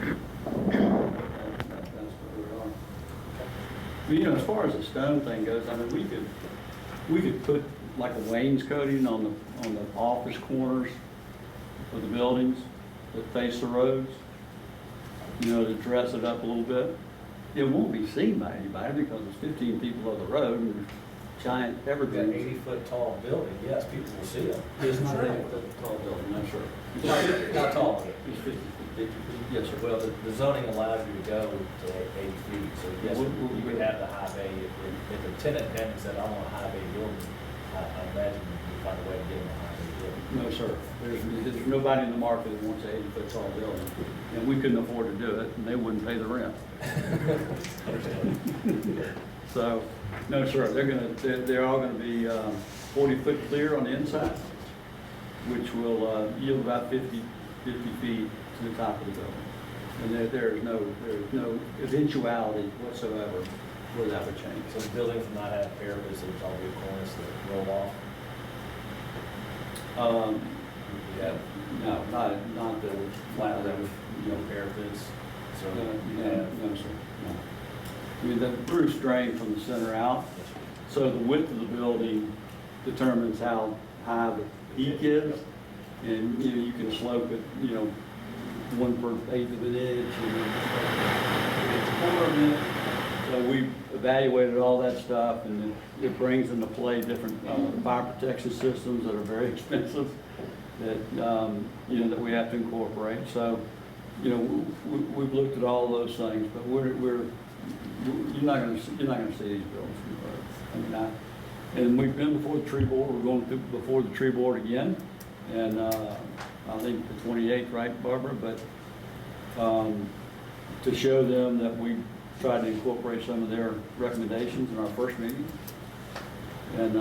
that's where we are. But, as far as the stone thing goes, I mean, we could put like a wainscoting on the office corners of the buildings that face the roads, to dress it up a little bit. It won't be seen by anybody because it's 15 feet below the road and there's giant We've got an evergreens. 80-foot tall building, yes, people will see them. It's not an 8-foot tall building, no, sir. Not tall. It's 50 feet. Yes, sir. Well, the zoning allows you to go to 80 feet, so yes, you would have the high bay. If a tenant came and said, I want a high bay building, I imagine you'd find a way to get them a high bay building. No, sir. There's nobody in the market that wants an 80-foot tall building. And we couldn't afford to do it, and they wouldn't pay the rent. So, no, sir, they're all gonna be 40-foot clear on the inside, which will yield about 50 feet to the top of the building. And there's no eventuality whatsoever where that would change. So the buildings will not have parapets, there's all the cornice that roll off. Yeah. No, not the Flat roof, parapets, so No, you no, have. no, sir, no. I mean, the roof's drained from the center out, so the width of the building determines how high the peak is. And, you can slope it, 1/8 of an inch, and then it's a quarter of an inch. So we evaluated all that stuff, and it brings into play different fire protection systems that are very expensive that, that we have to incorporate. So, we've looked at all those things, but you're not gonna see these buildings from the road. And we've been before the tree board, we're going before the tree board again, and, I think the 28th, right, Barbara? But, to show them that we tried to incorporate some of their recommendations in our first meeting. And,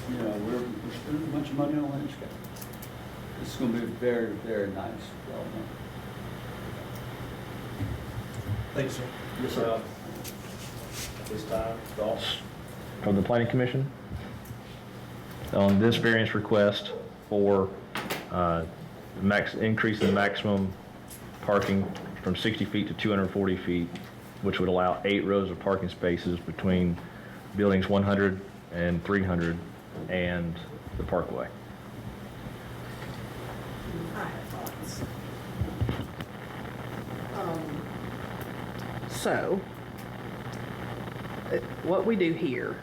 we're spending a bunch of money on landscape. It's gonna be a very, very nice development. Thanks, sir. Yes, sir. At this time, thoughts? From the Planning Commission on this variance request for increase in maximum parking from 60 feet to 240 feet, which would allow 8 rows of parking spaces between buildings 100 and 300 and the Parkway. I have thoughts. So, what we do here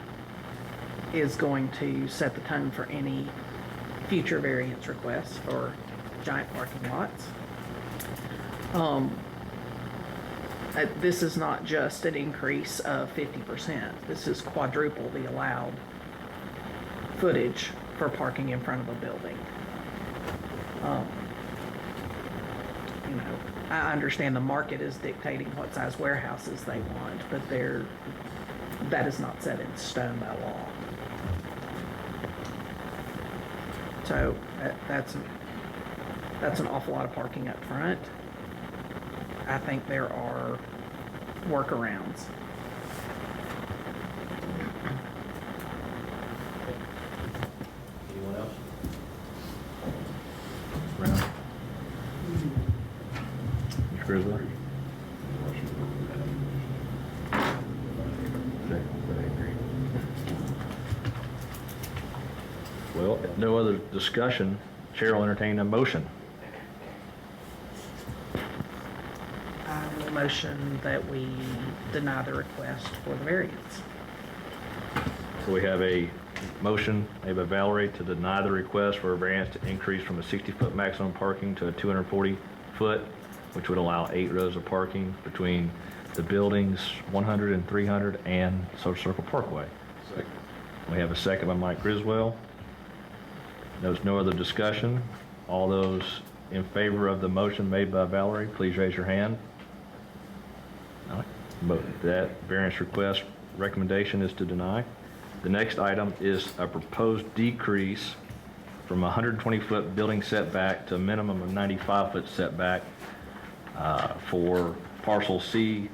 is going to set the tone for any future variance requests for giant parking lots. This is not just an increase of 50%. This is quadruple the allowed footage for parking in front of a building. I understand the market is dictating what size warehouses they want, but that is not set in stone by law. So That's an awful lot of parking up front. I think there are workarounds. Anyone else? Brown? Mr. Griswold? Well, if no other discussion, Chair will entertain a motion. I will motion that we deny the request for the variance. So we have a motion made by Valerie to deny the request for a variance to increase from a 60-foot maximum parking to a 240-foot, which would allow 8 rows of parking between the buildings 100 and 300 and Social Circle Parkway. Second. We have a second by Mike Griswold. There's no other discussion. All those in favor of the motion made by Valerie, please raise your hand. All right. But that variance request recommendation is to deny. The next item is a proposed decrease from a 120-foot building setback to a minimum of 95-foot setback for parcel C,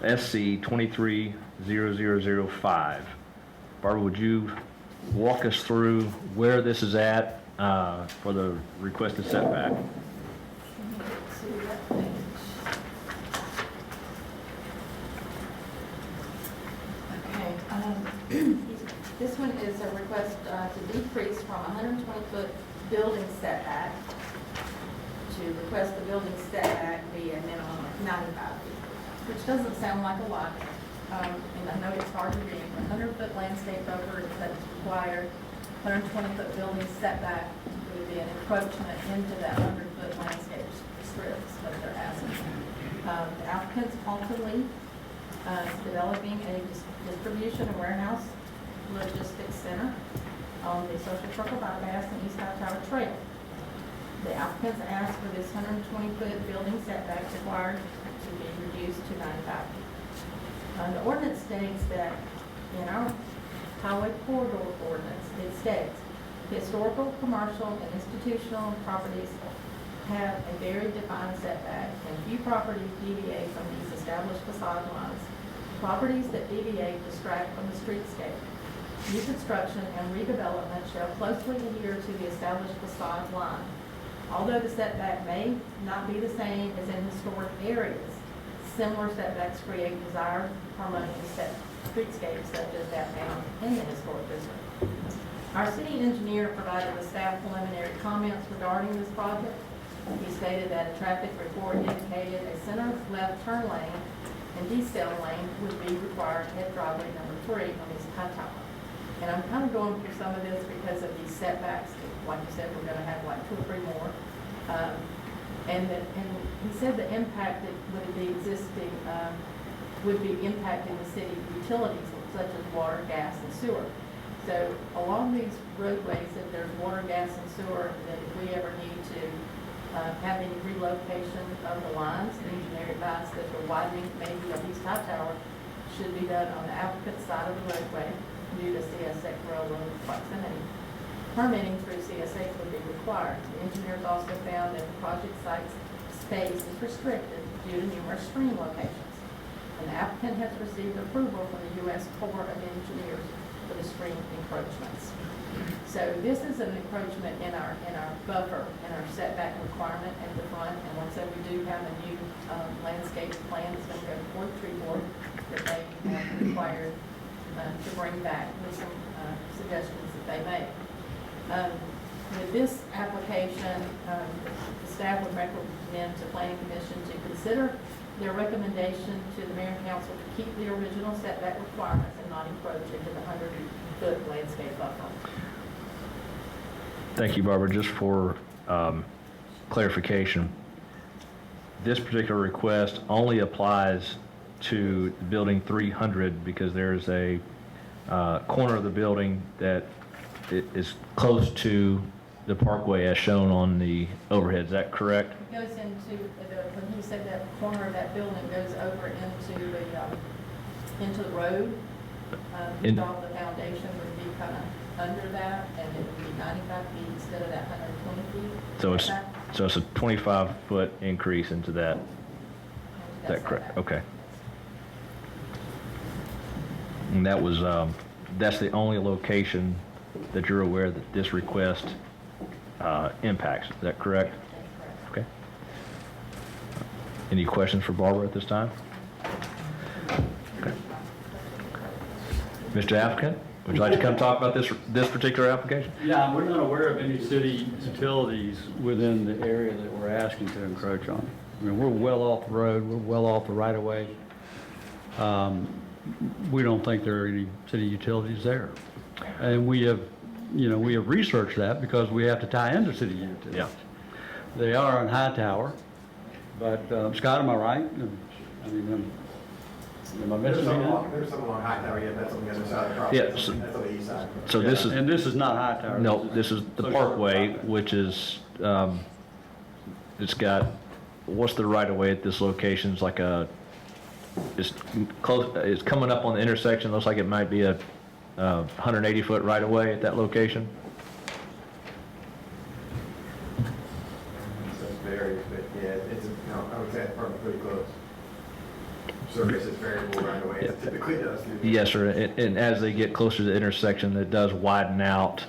SC 230005. Barbara, would you walk us through where this is at for the requested setback? Okay, this one is a request to decrease from 120-foot building setback to request the building setback be a minimum of 95 feet, which doesn't sound like a lot. And I know it's hard to read. 100-foot landscape buffer that's required, 120-foot building setback would be an encroachment into that 100-foot landscape strips that they're asking. The applicant's ultimately developing a distribution and warehouse logistics center on the Social Circle bypass and East High Tower Trail. The applicants asked for this 120-foot building setback required to be reduced to 95 feet. The ordinance states that in our highway corridor ordinance, it states historical, commercial, and institutional properties have a very defined setback, and few properties deviate from these established facade lines. Properties that deviate distract from the streetscape. New construction and redevelopment shall closely adhere to the established facade line. Although the setback may not be the same as in historic areas, similar setbacks create desired harmonious streetscapes such as that found in the historic district. Our city engineer provided the staff preliminary comments regarding this project. He stated that a traffic report indicated a center left turn lane and decel lane would be required at driveway number 3 on East High Tower. And I'm kind of going through some of this because of these setbacks. Like you said, we're going to have like 2 or 3 more. And he said the impact that would be existing would be impacting the city utilities such as water, gas, and sewer. So along these roadways, if there's water, gas, and sewer, that if we ever need to have any relocation of the lines, the engineer advised that the widening maybe of East High Tower should be done on the applicant's side of the roadway due to CSX railroad proximity. Permitting through CSX would be required. The engineers also found that the project site space is restricted due to numerous stream locations. And the applicant has received approval from the U.S. Corps of Engineers for the stream encroachments. So this is an encroachment in our buffer, in our setback requirement at the front. And once we do have a new landscape plan that's going to go before the tree board that they have required to bring back with some suggestions that they make. With this application, the staff would recommend to Planning Commission to consider their recommendation to the Mayor and Council to keep the original setback requirements and not encroach into the 100-foot landscape buffer. Thank you, Barbara. Just for clarification, this particular request only applies to building 300 because there's a corner of the building that is close to the parkway as shown on the overhead. Is that correct? It goes into, when he said that corner of that building goes over into the road. He thought the foundation would be kind of under that, and it would be 95 feet instead of that 120 feet. So it's Back. So it's a 25-foot increase into that. Is that correct? Okay. And that was, that's the only location that you're aware that this request impacts. Is that correct? Okay. Any questions for Barbara at this time? Okay. Mr. Applicant, would you like to come talk about this particular application? Yeah, we're not aware of any city utilities within the area that we're asking to encroach on. I mean, we're well off the road, we're well off the right-of-way. We don't think there are any city utilities there. And we have researched that because we have to tie into city utilities. Yeah. They are on Hightower, but, Scott, am I right? I mean, am I missing anything? There's some along Hightower, yeah, that's on the other side of the property. Yeah, so- That's on the east side. So this is, And this is not Hightower. no, this is the Parkway, which is, it's got, what's the right-of-way at this location? It's like it's close, it's coming up on the intersection, looks like it might be a 180-foot right-of-way at that location. So it varies, but yeah, I would say it's probably pretty close. Service is variable right away, it typically does. Yes, sir, and as they get closer to the intersection, it does widen out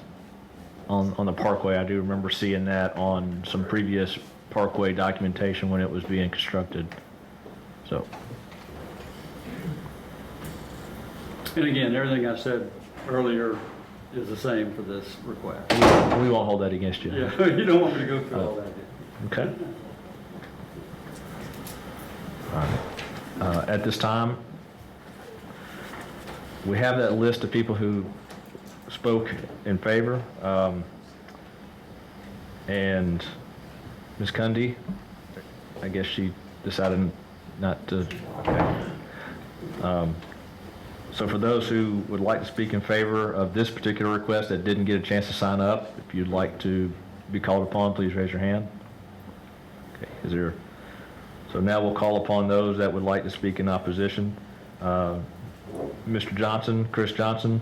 on the Parkway. I do remember seeing that on some previous Parkway documentation when it was being constructed, so. And again, everything I said earlier is the same for this request. We won't hold that against you. Yeah, you don't want me to go through all that. Okay. All right. At this time, we have that list of people who spoke in favor. And Ms. Cundy, I guess she decided not to, okay. So for those who would like to speak in favor of this particular request that didn't get a chance to sign up, if you'd like to be called upon, please raise your hand. Okay, is there, so now we'll call upon those that would like to speak in opposition. Mr. Johnson, Chris Johnson,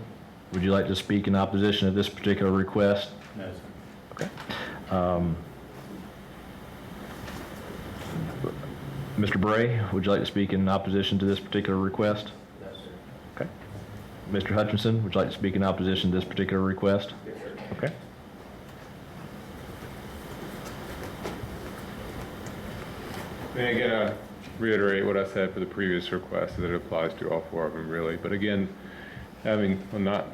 would you like to speak in opposition to this particular request? No, sir. Okay. Mr. Bray, would you like to speak in opposition to this particular request? No, sir. Okay. Mr. Hutchinson, would you like to speak in opposition to this particular request? Yes, sir. Okay. And again, I reiterate what I said for the previous request, that it applies to all four of them really. But again, I mean, well,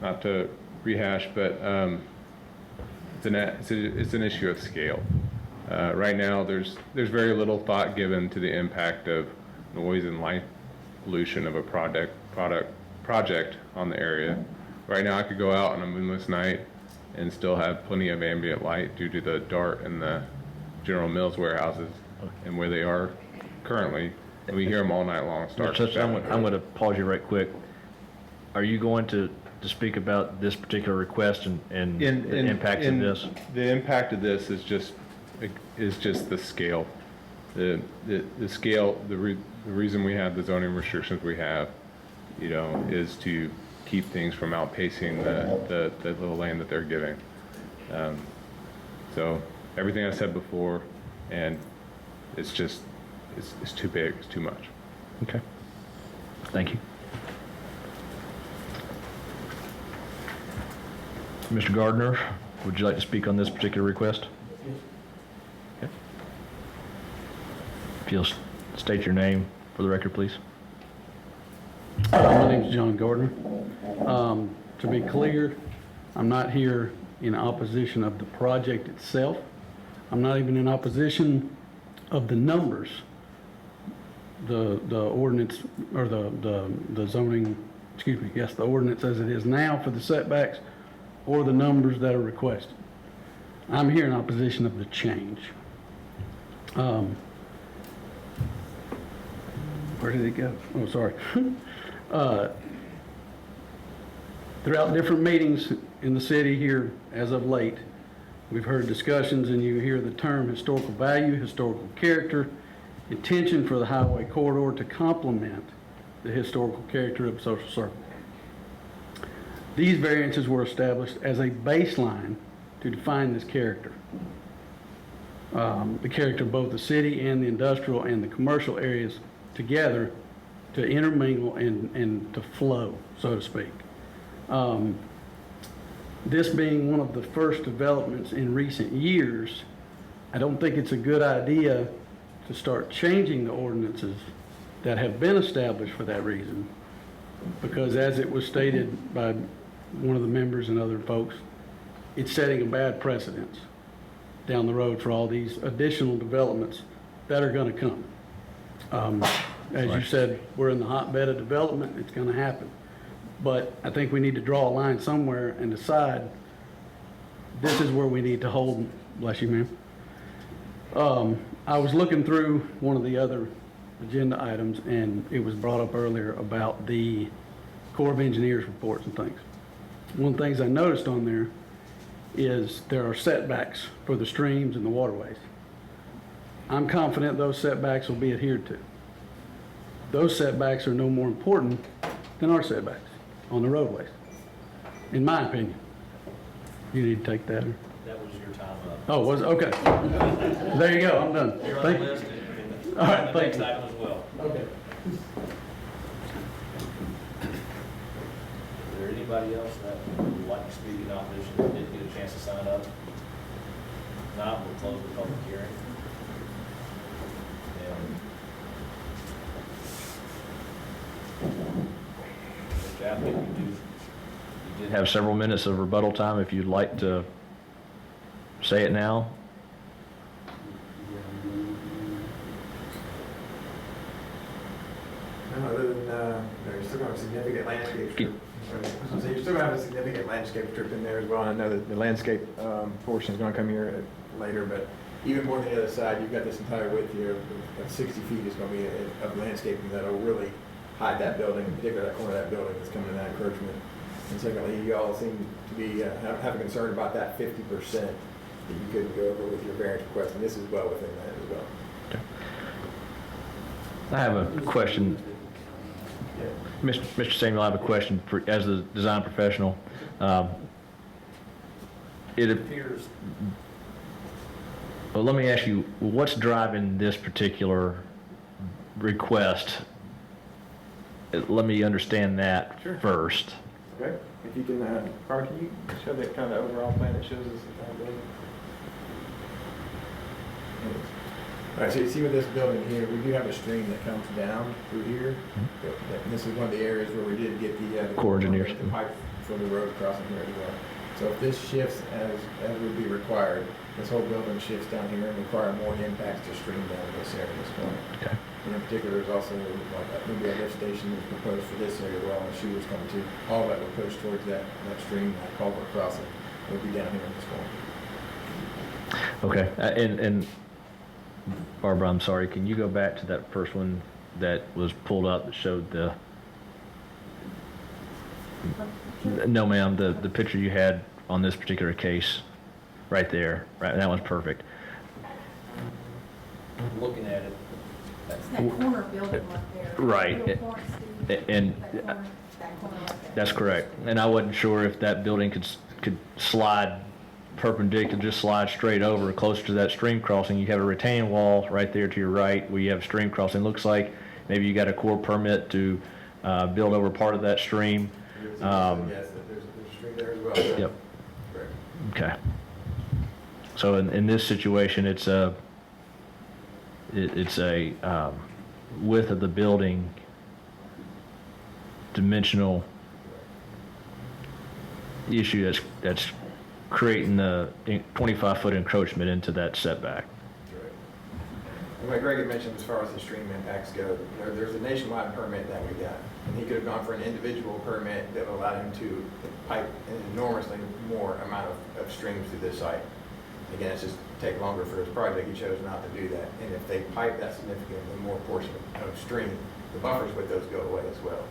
not to rehash, but it's an issue of scale. Right now, there's very little thought given to the impact of noise and light pollution of a project on the area. Right now, I could go out on a moonless night and still have plenty of ambient light due to the DART and the General Mills warehouses and where they are currently. And we hear them all night long. Mr. Hutchinson, I'm going to pause you right quick. Are you going to speak about this particular request and the impacts of this? The impact of this is just the scale. The scale, the reason we have the zoning restrictions we have, is to keep things from outpacing the little land that they're giving. So everything I said before, and it's just, it's too big, it's too much. Okay. Thank you. Mr. Gardner, would you like to speak on this particular request? Okay. If you'll state your name for the record, please. My name's John Gardner. To be clear, I'm not here in opposition of the project itself. I'm not even in opposition of the numbers. The ordinance, or the zoning, excuse me, yes, the ordinance as it is now for the setbacks, or the numbers that are requested. I'm here in opposition of the change. Where did it go? Oh, sorry. Throughout different meetings in the city here as of late, we've heard discussions, and you hear the term historical value, historical character, intention for the highway corridor to complement the historical character of the social circle. These variances were established as a baseline to define this character. the character of both the city and the industrial and the commercial areas together to intermingle and to flow, so to speak. This being one of the first developments in recent years, I don't think it's a good idea to start changing the ordinances that have been established for that reason, because as it was stated by one of the members and other folks, it's setting a bad precedence down the road for all these additional developments that are going to come. As you said, we're in the hotbed of development, it's going to happen. But I think we need to draw a line somewhere and decide this is where we need to hold, bless you, ma'am. I was looking through one of the other agenda items, and it was brought up earlier about the Corps of Engineers reports and things. One of the things I noticed on there is there are setbacks for the streams and the waterways. I'm confident those setbacks will be adhered to. Those setbacks are no more important than our setbacks on the roadways, in my opinion. You need to take that. That was your time up. Oh, was it? Okay. There you go, I'm done. You're on Thank the you. list and All right, the thank next you. item as well. Okay. Is there anybody else that would like to speak in opposition that didn't get a chance to sign up? If not, we'll close the public hearing. And Mr. Applicant, you did Have several minutes of rebuttal time if you'd like to say it now. No, other than, you're still gonna have a significant landscape strip. So you're still gonna have a significant landscape strip in there as well. I know that the landscape portion is gonna come here later, but even more than the other side, you've got this entire width here of 60 feet is gonna be of landscaping that'll really hide that building, particularly that corner of that building that's coming to that encroachment. And secondly, you all seem to be, have a concern about that 50% that you couldn't go over with your variance request, and this is well within that as well. I have a question. Mr. Samuel, I have a question for, as the design professional. It appears. Well, let me ask you, what's driving this particular request? Let me understand that first. Okay, if you can, Carmen, can you show that kind of overall plan that shows us the entire building? All right, so you see with this building here, we do have a stream that comes down through here. And this is one of the areas where we did get the Corps engineers. The pipe for the road crossing here as well. So if this shifts as would be required, this whole building shifts down here and require more impacts to stream down this area as well. Okay. And in particular, there's also like maybe a lift station that's proposed for this area as well, and shooters coming to. All that will push towards that stream, that culvert crossing, will be down here in this corner. Okay, and Barbara, I'm sorry, can you go back to that first one that was pulled up that showed the, no ma'am, the picture you had on this particular case, right there, right, that one's perfect. Looking at it, It's that corner building right there. Right. Little point, Steve. And That corner right there. that's correct. And I wasn't sure if that building could slide perpendicular, just slide straight over closer to that stream crossing. You have a retaining wall right there to your right where you have a stream crossing. Looks like maybe you got a Corps permit to build over part of that stream. Yes, there's a stream there as well. Yep. Correct. Okay. So in this situation, it's a width of the building dimensional issue that's creating the 25-foot encroachment into that setback. Correct. And like Greg had mentioned, as far as the stream impacts go, there's a nationwide permit that we got. And he could have gone for an individual permit that would allow him to pipe an enormously more amount of streams through this site. Again, it's just take longer for his project. He chose not to do that. And if they pipe that significantly more portion of stream, the buffers with those go away as well.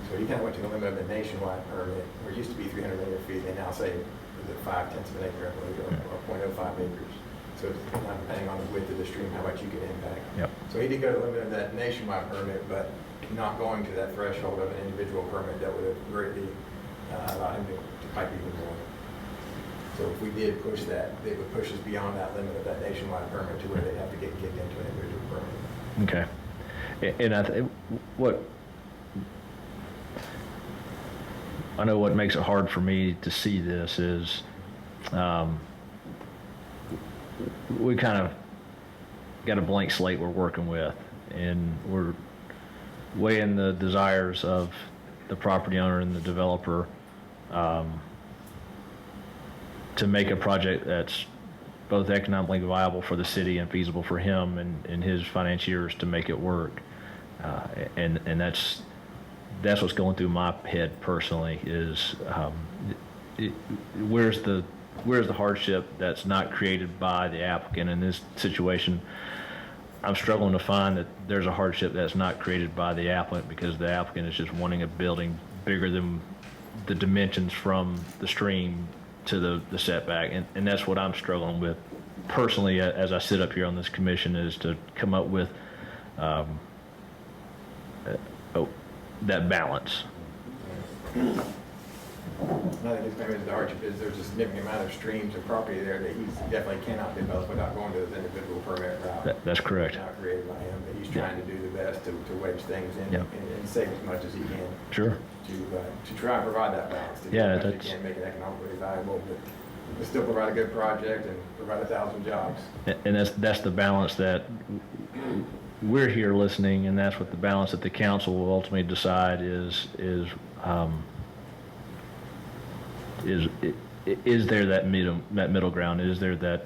So he kind of went to the limit of the nationwide permit, where it used to be 300 linear feet. They now say, is it 0.5 of an acre, I believe, or 0.05 acres. So it's not depending on the width of the stream, how much you can impact. Yep. So he did go to the limit of that nationwide permit, but not going to that threshold of an individual permit that would have greatly allowed him to pipe even more. So if we did push that, it would push us beyond that limit of that nationwide permit to where they'd have to get kicked into an individual permit. Okay. And I know what makes it hard for me to see this is, we kind of got a blank slate we're working with, and we're weighing the desires of the property owner and the developer to make a project that's both economically viable for the city and feasible for him and his financiers to make it work. And that's what's going through my head personally is where's the hardship that's not created by the applicant in this situation. I'm struggling to find that there's a hardship that's not created by the applicant because the applicant is just wanting a building bigger than the dimensions from the stream to the setback. And that's what I'm struggling with personally as I sit up here on this commission, is to come up with that balance. I think maybe the hardship is there's a significant amount of streams and property there that he definitely cannot develop without going to his individual permit route. That's correct. It's not created by him, but he's trying to do the best to wedge things in Yep. and save as much as he can. Sure. To try and provide that balance. To do Yeah, as much as that's- he can, make it economically valuable, but still provide a good project and provide 1,000 jobs. And that's the balance that we're here listening, and that's what the balance that the council will ultimately decide is there that middle ground? Is there that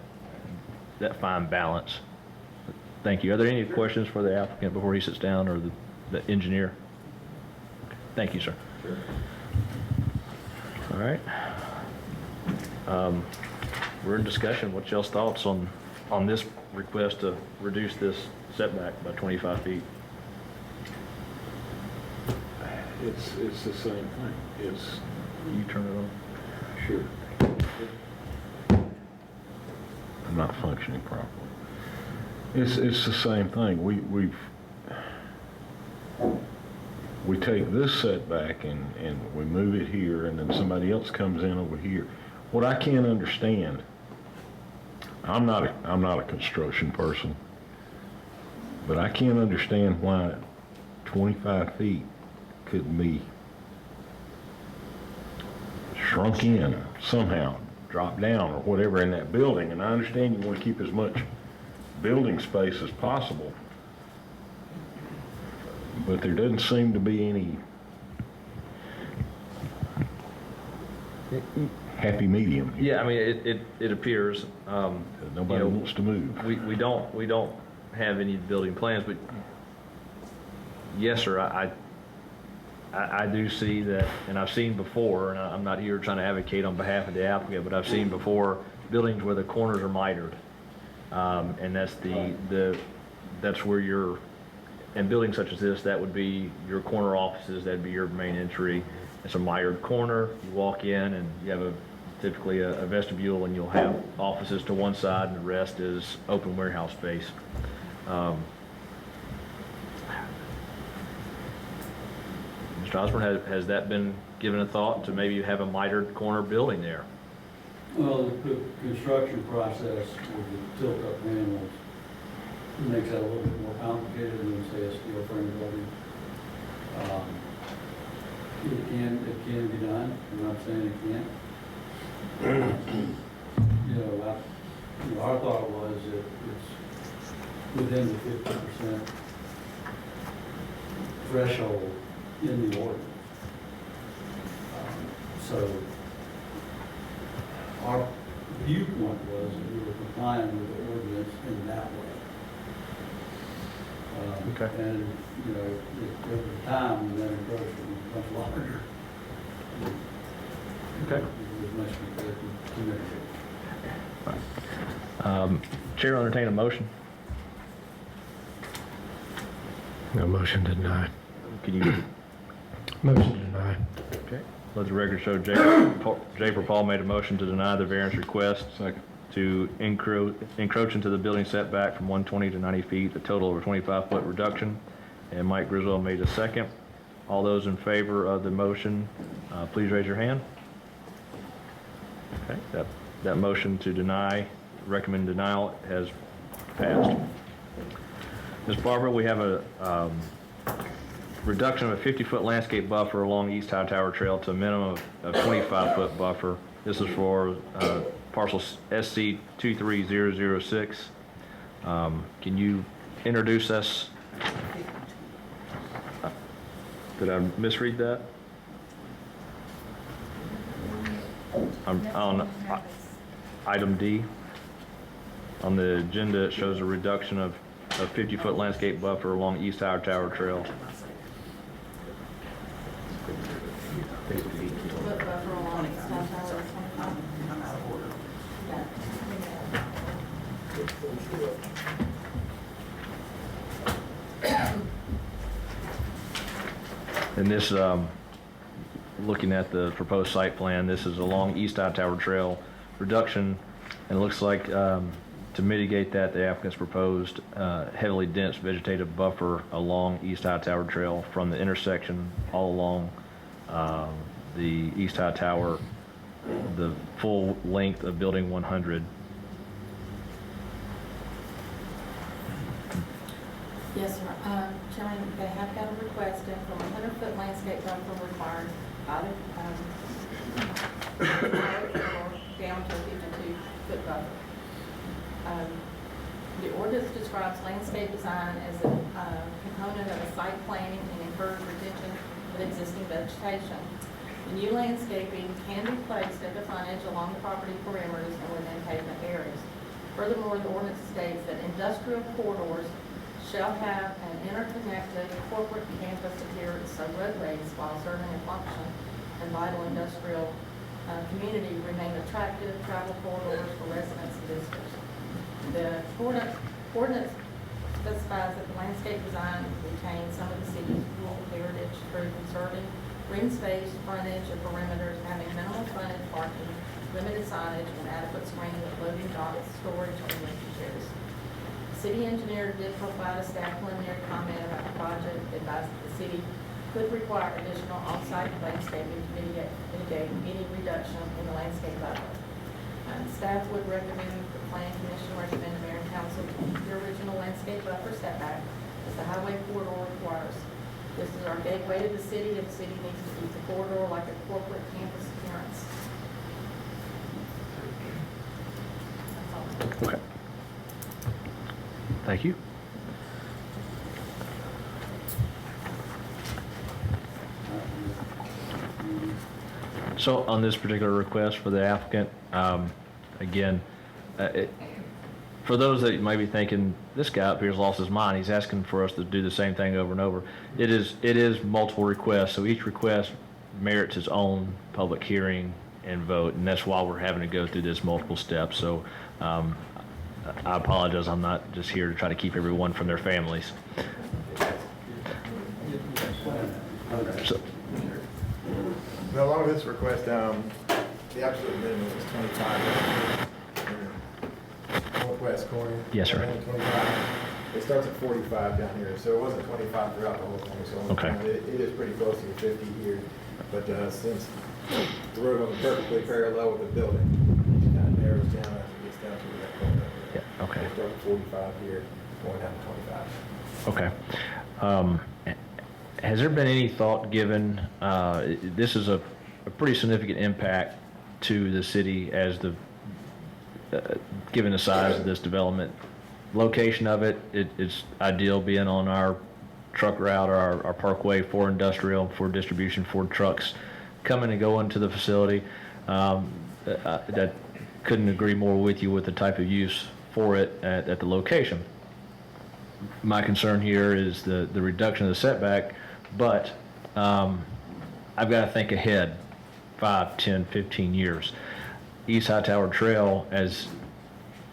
fine balance? Thank you. Are there any questions for the applicant before he sits down, or the engineer? Thank you, sir. Sure. All right. We're in discussion. What's y'all's thoughts on this request to reduce this setback by 25 feet? It's the same thing. It's, You turn it on. sure. I'm not functioning properly. It's the same thing. We take this setback and we move it here, and then somebody else comes in over here. What I can't understand, I'm not a construction person, but I can't understand why 25 feet couldn't be shrunk in somehow, drop down or whatever in that building. And I understand you want to keep as much building space as possible, but there doesn't seem to be any happy medium here. Yeah, I mean, it appears, Nobody wants to move. we don't have any building plans, but yes, sir, I do see that, and I've seen before, and I'm not here trying to advocate on behalf of the applicant, but I've seen before buildings where the corners are mitered. And that's where in buildings such as this, that would be your corner offices, that'd be your main entry. It's a mitered corner. You walk in and you have typically a vestibule, and you'll have offices to one side and the rest is open warehouse space. Mr. Osborne, has that been given a thought to maybe have a mitered corner building there? Well, the construction process with the tilt-up panels makes that a little bit more complicated than, say, a steel frame building. It can be done. I'm not saying it can't. Our thought was that it's within the 50% threshold in the ordinance. So our viewpoint was that we were complying with the ordinance in that way. Okay. And, over time, when that encroachment becomes larger, Okay. it was much to mitigate. Chair will entertain a motion. No motion to deny. Can you? Motion to deny. Okay. Let the record show Jay Paul made a motion to deny the variance request. Second. To encroach into the building setback from 120 to 90 feet, a total of a 25-foot reduction. And Mike Griswold made a second. All those in favor of the motion, please raise your hand. Okay, that That motion to deny, recommend denial has passed. Ms. Barber, we have a reduction of a 50-foot landscape buffer along East High Tower Trail to a minimum of 25-foot buffer. This is for parcel SC 23006. Can you introduce us? Did I misread that? On item D, on the agenda, it shows a reduction of a 50-foot landscape buffer along East High Tower Trail. Foot buffer along East High Tower, 25. And this, looking at the proposed site plan, this is along East High Tower Trail reduction, and it looks like to mitigate that, the applicant's proposed heavily dense vegetative buffer along East High Tower Trail from the intersection all along the East High Tower, the full length of Building 100. Yes, sir. Chairman, they have got a request in for a 100-foot landscape buffer required by the, down to a 52-foot buffer. The ordinance describes landscape design as a component of a site planning and encourages retention of existing vegetation. The new landscaping can be placed at the frontage along the property perimeters and within pavement areas. Furthermore, the ordinance states that industrial corridors shall have an interconnected corporate campus appearance of roadways while serving a function and vital industrial community remain attractive travel corridors for residents and visitors. The ordinance specifies that the landscape design retains some of the city's rural heritage through conserving green space, frontage, and perimeters, having minimal frontage parking, limited signage, and adequate screening of loading docks, storage, and empty chairs. City engineer did provide a staff preliminary comment about the project, advised that the city could require additional on-site landscaping to mitigate any reduction in the landscape buffer. Staff would recommend the planning commission recommend the mayor and council keep the original landscape buffer setback as the highway corridor requires. This is our gateway to the city, and the city needs to keep the corridor like a corporate campus appearance. That's all. Okay. Thank you. So on this particular request for the applicant, again, for those that might be thinking, this guy up here's lost his mind, he's asking for us to do the same thing over and over. It is multiple requests, so each request merits its own public hearing and vote, and that's why we're having to go through this multiple steps. So I apologize, I'm not just here to try to keep everyone from their families. So, Well, along with this request, the absolute minimum is 25. Northwest corner. Yes, sir. 25. It starts at 45 down here, so it wasn't 25 throughout the whole thing. So Okay. it is pretty close to your 50 here, but since the road goes perfectly parallel with the building, it kind of narrows down as it gets down to that corner. yeah, okay. It starts at 45 here, going down to 25. Okay. Has there been any thought given, this is a pretty significant impact to the city as given the size of this development. Location of it's ideal being on our truck route or our parkway for industrial, for distribution, for trucks coming and going to the facility. That couldn't agree more with you with the type of use for it at the location. My concern here is the reduction of the setback, but I've got to think ahead 5, 10, 15 years. East High Tower Trail, as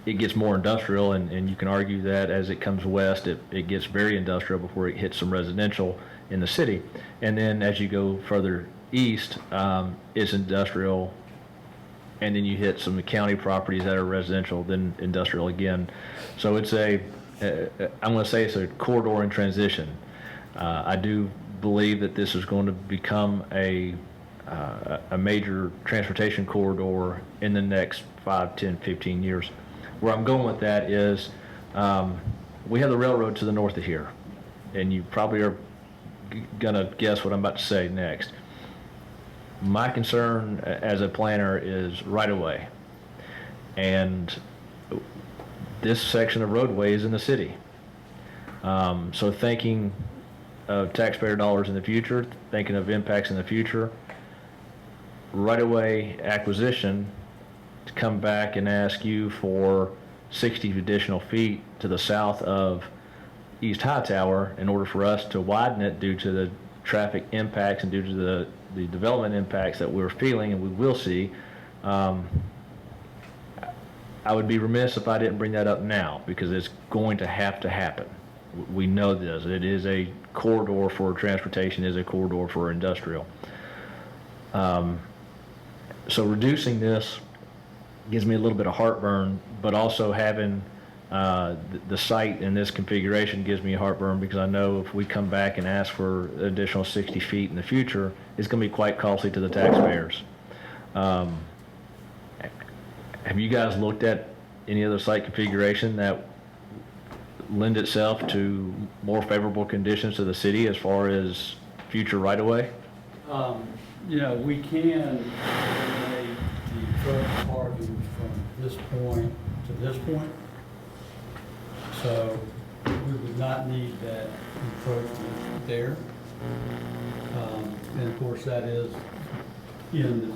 it gets more industrial, and you can argue that as it comes west, it gets very industrial before it hits some residential in the city. And then as you go further east, it's industrial, and then you hit some county properties that are residential, then industrial again. So it's I'm going to say it's a corridor in transition. I do believe that this is going to become a a major transportation corridor in the next 5, 10, 15 years. Where I'm going with that is, we have the railroad to the north of here, and you probably are gonna guess what I'm about to say next. My concern as a planner is right away, and this section of roadway is in the city. So thinking of taxpayer dollars in the future, thinking of impacts in the future, right-of-way acquisition, to come back and ask you for 60 additional feet to the south of East Hightower in order for us to widen it due to the traffic impacts and due to the development impacts that we're feeling and we will see. I would be remiss if I didn't bring that up now, because it's going to have to happen. We know this. It is a corridor for transportation, is a corridor for industrial. So reducing this gives me a little bit of heartburn, but also having the site in this configuration gives me heartburn, because I know if we come back and ask for additional 60 feet in the future, it's going to be quite costly to the taxpayers. Have you guys looked at any other site configuration that lend itself to more favorable conditions to the city as far as future right-of-way? You know, we can eliminate the truck parking from this point to this point. So we would not need that encroachment there. And of course, that is in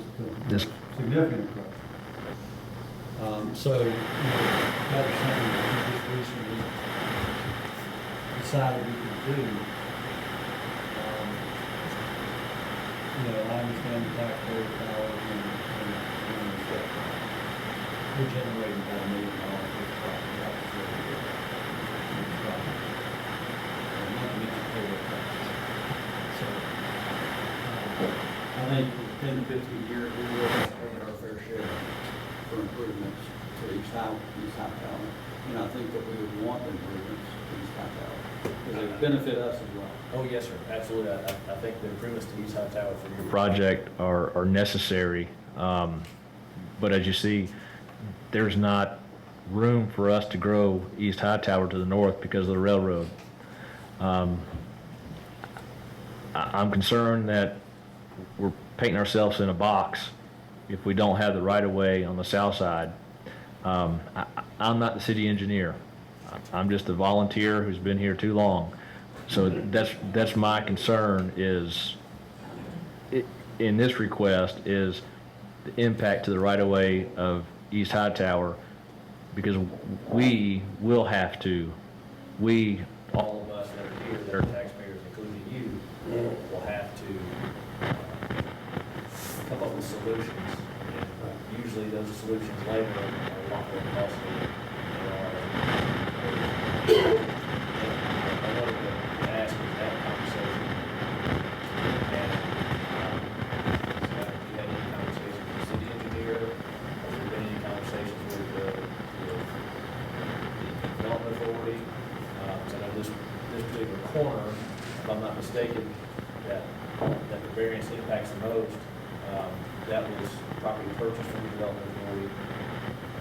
this significant encroachment. So, you know, that is something that we just recently decided we could do. You know, I understand the taxpayer dollars and that we're generating about $1 million with the property taxes. Not to mention payroll taxes. So, I think for 10 to 15 years, we will have paid our fair share for improvements to East Hightower. And I think that we would want improvements to East Hightower, because they benefit us as well. Oh, yes, sir, absolutely. I think the improvements to East Hightower for your Project are necessary, but as you see, there's not room for us to grow East Hightower to the north because of the railroad. I'm concerned that we're painting ourselves in a box if we don't have the right-of-way on the south side. I'm not the city engineer. I'm just a volunteer who's been here too long. So that's my concern is, in this request, is the impact to the right-of-way of East Hightower, because we will have to, all of us that are here, that are taxpayers, including you, will have to come up with solutions. And usually those solutions later are a lot more costly than are. I wanted to ask you that conversation. And have you had any conversations with the city engineer? Have there been any conversations with the development authority? So I know this particular corner, if I'm not mistaken, that the variance impacts the most, that was property purchased from the development authority.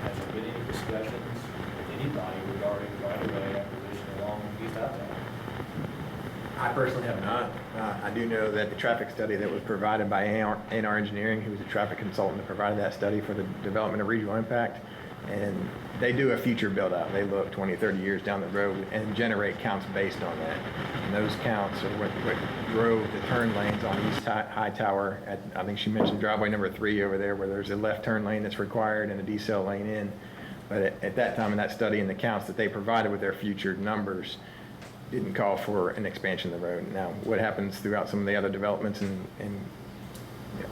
Has there been any discussions with anybody regarding right-of-way acquisition along East Hightower? I personally have not. I do know that the traffic study that was provided by A&R Engineering, who was a traffic consultant that provided that study for the development of regional impact, and they do a future build out. They look 20, 30 years down the road and generate counts based on that. And those counts are what drove the turn lanes on East Hightower at, I think she mentioned driveway number 3 over there, where there's a left turn lane that's required and a decel lane in. But at that time in that study and the counts that they provided with their future numbers didn't call for an expansion of the road. Now, what happens throughout some of the other developments and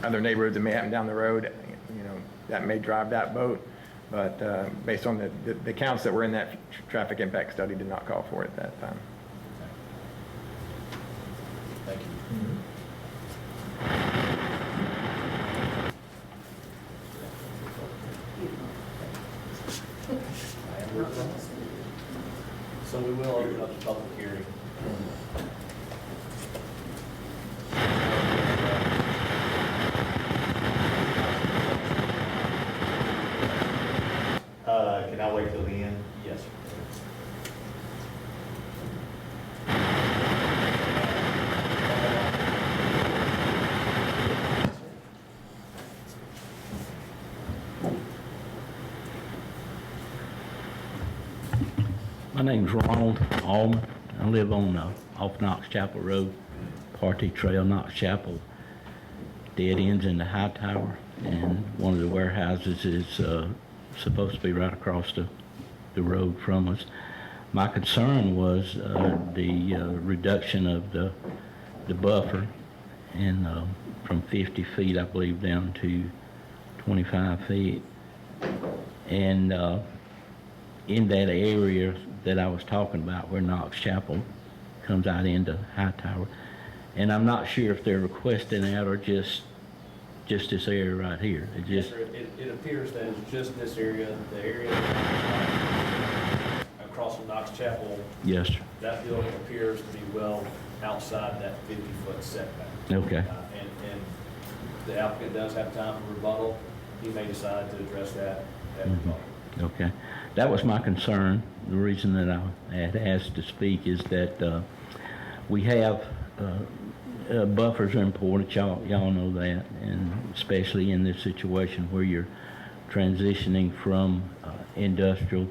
other neighborhoods that may happen down the road, you know, that may drive that boat. But based on the counts that were in that traffic impact study, did not call for it at that time. Thank you. So we will open up the public hearing. all the way till the end? Yes, sir. My name's Ronald Allman. I live on off Knox Chapel Road, Partee Trail, Knox Chapel. Dead ends in the high tower, and one of the warehouses is supposed to be right across the road from us. My concern was the reduction of the buffer and from 50 feet, I believe, down to 25 feet. And in that area that I was talking about where Knox Chapel comes out into Hightower. And I'm not sure if they're requesting that or just this area right here. It Yes, just, sir. It appears that it's just this area, the area across from Knox Chapel. yes, sir. That building appears to be well outside that 50-foot setback. Okay. And the applicant does have time for rebuttal. He may decide to address that at rebuttal. Okay. That was my concern. The reason that I had asked to speak is that we have buffers are important. Y'all know that, and especially in this situation where you're transitioning from industrial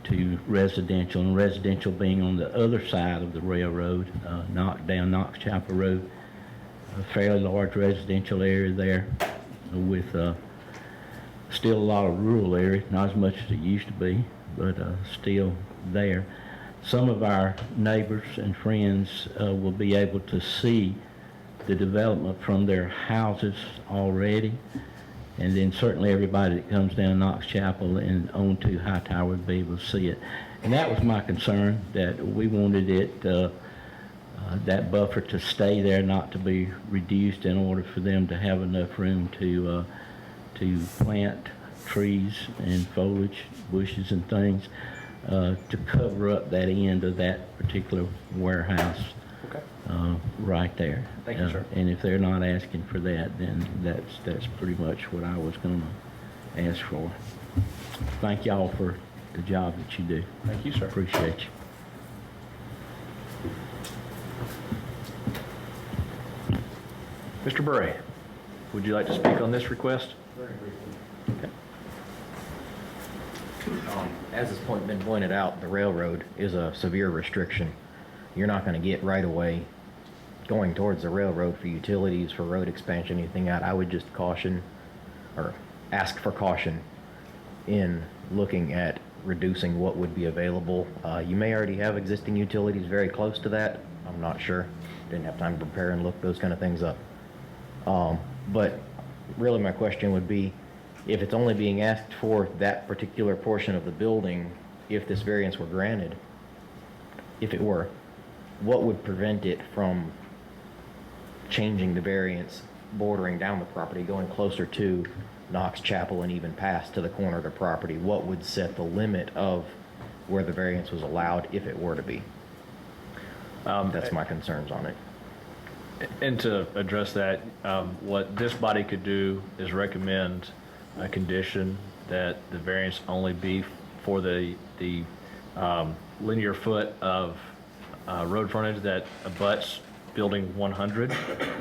to residential, and residential being on the other side of the railroad, down Knox Chapel Road, a fairly large residential area there with still a lot of rural area, not as much as it used to be, but still there. Some of our neighbors and friends will be able to see the development from their houses already, and then certainly everybody that comes down Knox Chapel and onto Hightower would be able to see it. And that was my concern, that we wanted it, that buffer to stay there, not to be reduced, in order for them to have enough room to plant trees and foliage, bushes and things, to cover up that end of that particular warehouse. Okay. Right there. Thank you, sir. And if they're not asking for that, then that's pretty much what I was gonna ask for. Thank y'all for the job that you do. Thank you, sir. Appreciate you. Mr. Bray, would you like to speak on this request? Very briefly. Okay. As this point been pointed out, the railroad is a severe restriction. You're not going to get right away going towards the railroad for utilities, for road expansion, anything out. I would just caution or ask for caution in looking at reducing what would be available. You may already have existing utilities very close to that. I'm not sure. Didn't have time to prepare and look those kind of things up. But really my question would be, if it's only being asked for that particular portion of the building, if this variance were granted, if it were, what would prevent it from changing the variance, bordering down the property, going closer to Knox Chapel and even past to the corner of the property? What would set the limit of where the variance was allowed if it were to be? That's my concerns on it. And to address that, what this body could do is recommend a condition that the variance only be for the linear foot of road frontage that abuts Building 100,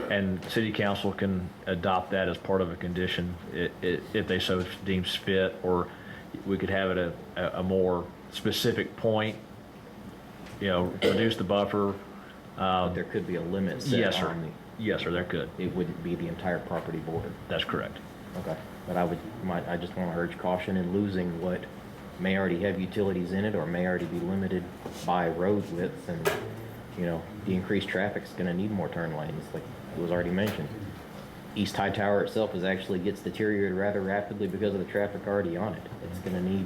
and City Council can adopt that as part of a condition if they so deems fit, or we could have it a more specific point, reduce the buffer. But there could be a limit set Yes, sir. on the... Yes, sir, there could. It wouldn't be the entire property border. That's correct. Okay. But I just want to urge caution in losing what may already have utilities in it or may already be limited by road width, and, the increased traffic's going to need more turn lanes, like it was already mentioned. East High Tower itself gets deteriorated rather rapidly because of the traffic already on it. It's going to need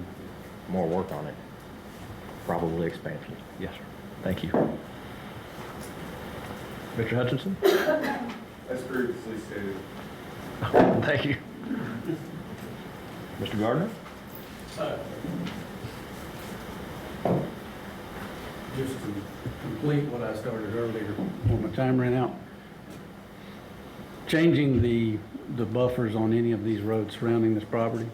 more work on it, probably expansion. Yes, sir. Thank you. Mr. Hutchinson? As previously stated. Thank you. Mr. Gardner? Just to complete what I started earlier, when my time ran out. Changing the buffers on any of these roads surrounding this property,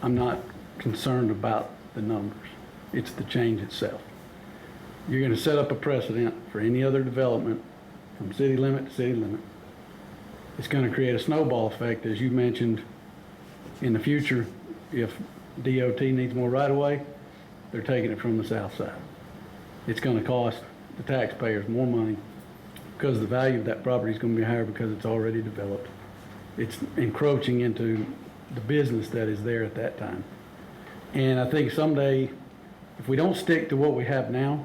I'm not concerned about the numbers. It's the change itself. You're going to set up a precedent for any other development from city limit to city limit. It's going to create a snowball effect, as you mentioned, in the future. If DOT needs more right-of-way, they're taking it from the south side. It's going to cost the taxpayers more money because the value of that property is going to be higher because it's already developed. It's encroaching into the business that is there at that time. And I think someday, if we don't stick to what we have now,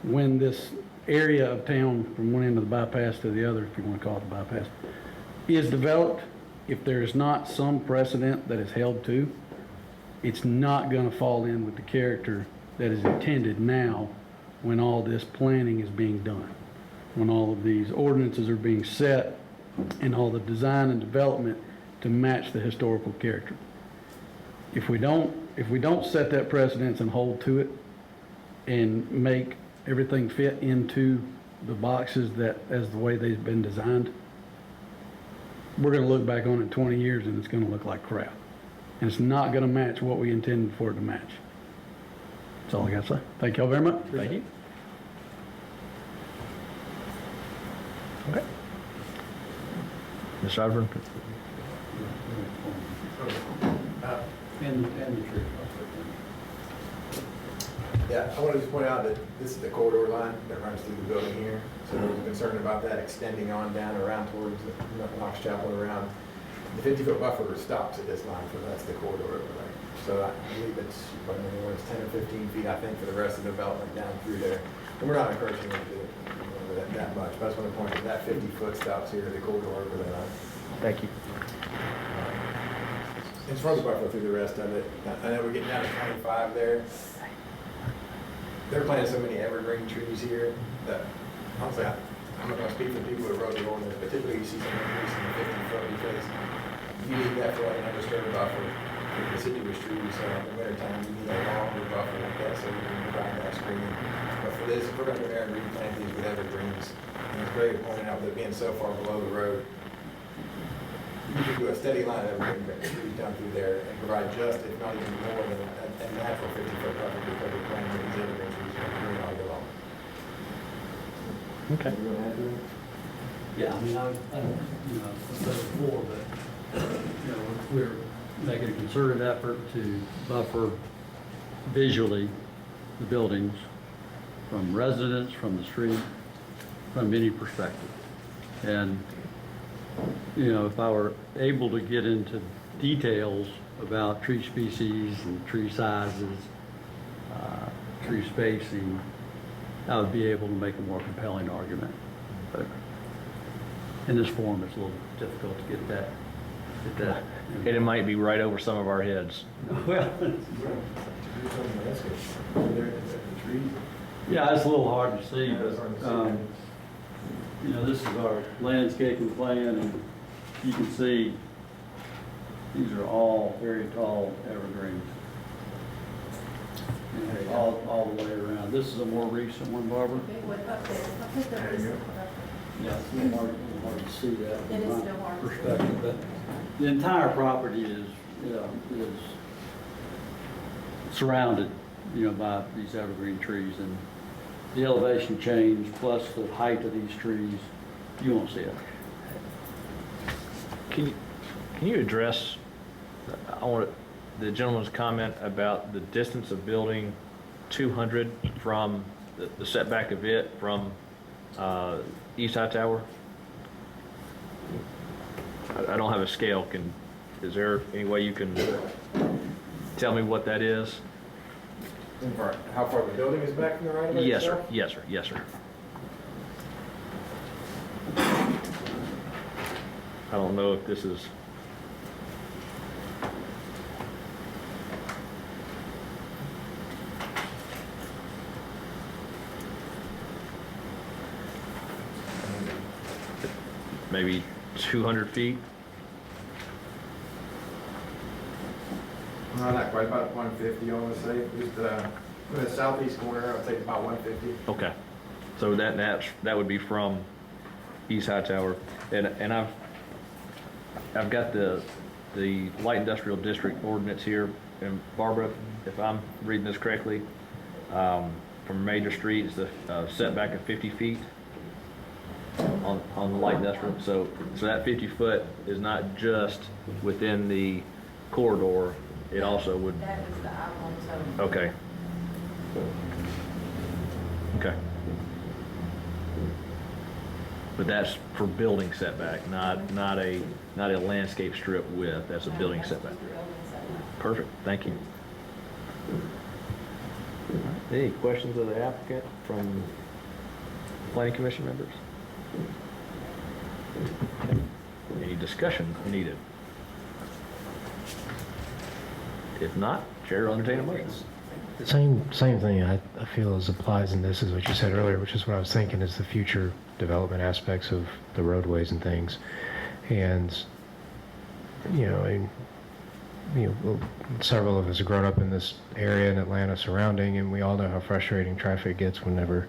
when this area of town from one end of the bypass to the other, if you want to call it the bypass, is developed, if there is not some precedent that is held to, it's not going to fall in with the character that is intended now when all this planning is being done, when all of these ordinances are being set and all the design and development to match the historical character. If we don't set that precedence and hold to it and make everything fit into the boxes that as the way they've been designed, we're going to look back on it in 20 years and it's going to look like crap. And it's not going to match what we intended for it to match. That's all I got to say. Thank y'all very much. Thank you. Okay. Ms. Osborne? And the tree. Yeah, I want to just point out that this is the corridor line that runs through the building here. So there was a concern about that extending on down around towards Knox Chapel and around. The 50-foot buffer stops at this line, so that's the corridor over there. So I believe it's, anywhere it's 10 or 15 feet, I think, for the rest of the development down through there. And we're not encouraging them to do that much, but I just want to point out that 50-foot stops here, the corridor over there. Thank you. It's from the buffer through the rest of it. I know we're getting down to 25 there. They're planting so many evergreen trees here that, honestly, I'm not going to speak for the people who wrote the ordinance, but typically you see some increase in the 50-foot because you need that for like an undisturbed buffer for deciduous trees. So in the wintertime, you need a longer buffer like that so you can provide that screening. But for this, we're going to go there and replant these with evergreens. And as Greg pointed out, that being so far below the road, you can do a steady line of evergreen trees down through there and provide just, if not even more than a natural 50-foot buffer because we're planting these evergreen trees green all year long. Okay. Yeah, I mean, I said before, but, we're making a concerted effort to buffer visually the buildings from residents, from the street, from any perspective. And, if I were able to get into details about tree species and tree sizes, tree spacing, I would be able to make a more compelling argument. But in this form, it's a little difficult to get that. And it might be right over some of our heads. Well, yeah, it's a little hard to see, but, this is our landscaping plan, and you can see these are all very tall evergreens. All the way around. This is a more recent one, Barbara. Yeah, it's a little hard to see that It is from still my hard to see. perspective, but the entire property is surrounded, by these evergreen trees, and the elevation change plus the height of these trees, you won't see it. Can you address, the gentleman's comment about the distance of building 200 from the setback of it from East High Tower? I don't have a scale. Is there any way you can tell me what that is? How far the building is back from the right of way? Yes, sir. Yes, sir. Yes, sir. I don't know if this is. Maybe 200 feet? Not quite, about 150, I want to say. Just from the southeast corner, I would say about 150. Okay. So that would be from East High Tower. And I've got the the light industrial district ordinance here, and Barbara, if I'm reading this correctly, from major streets, the setback of 50 feet on the light industrial. So that 50 foot is not just within the corridor, it also would, That is the I-1 zone. okay. Okay. But that's for building setback, not a landscape strip width, that's a building setback. Perfect, thank you. Any questions of the applicant from planning commission members? Any discussion needed? If not, chair will entertain a motion. Same thing I feel as applies in this as what you said earlier, which is what I was thinking is the future development aspects of the roadways and things. And, several of us have grown up in this area in Atlanta surrounding, and we all know how frustrating traffic gets whenever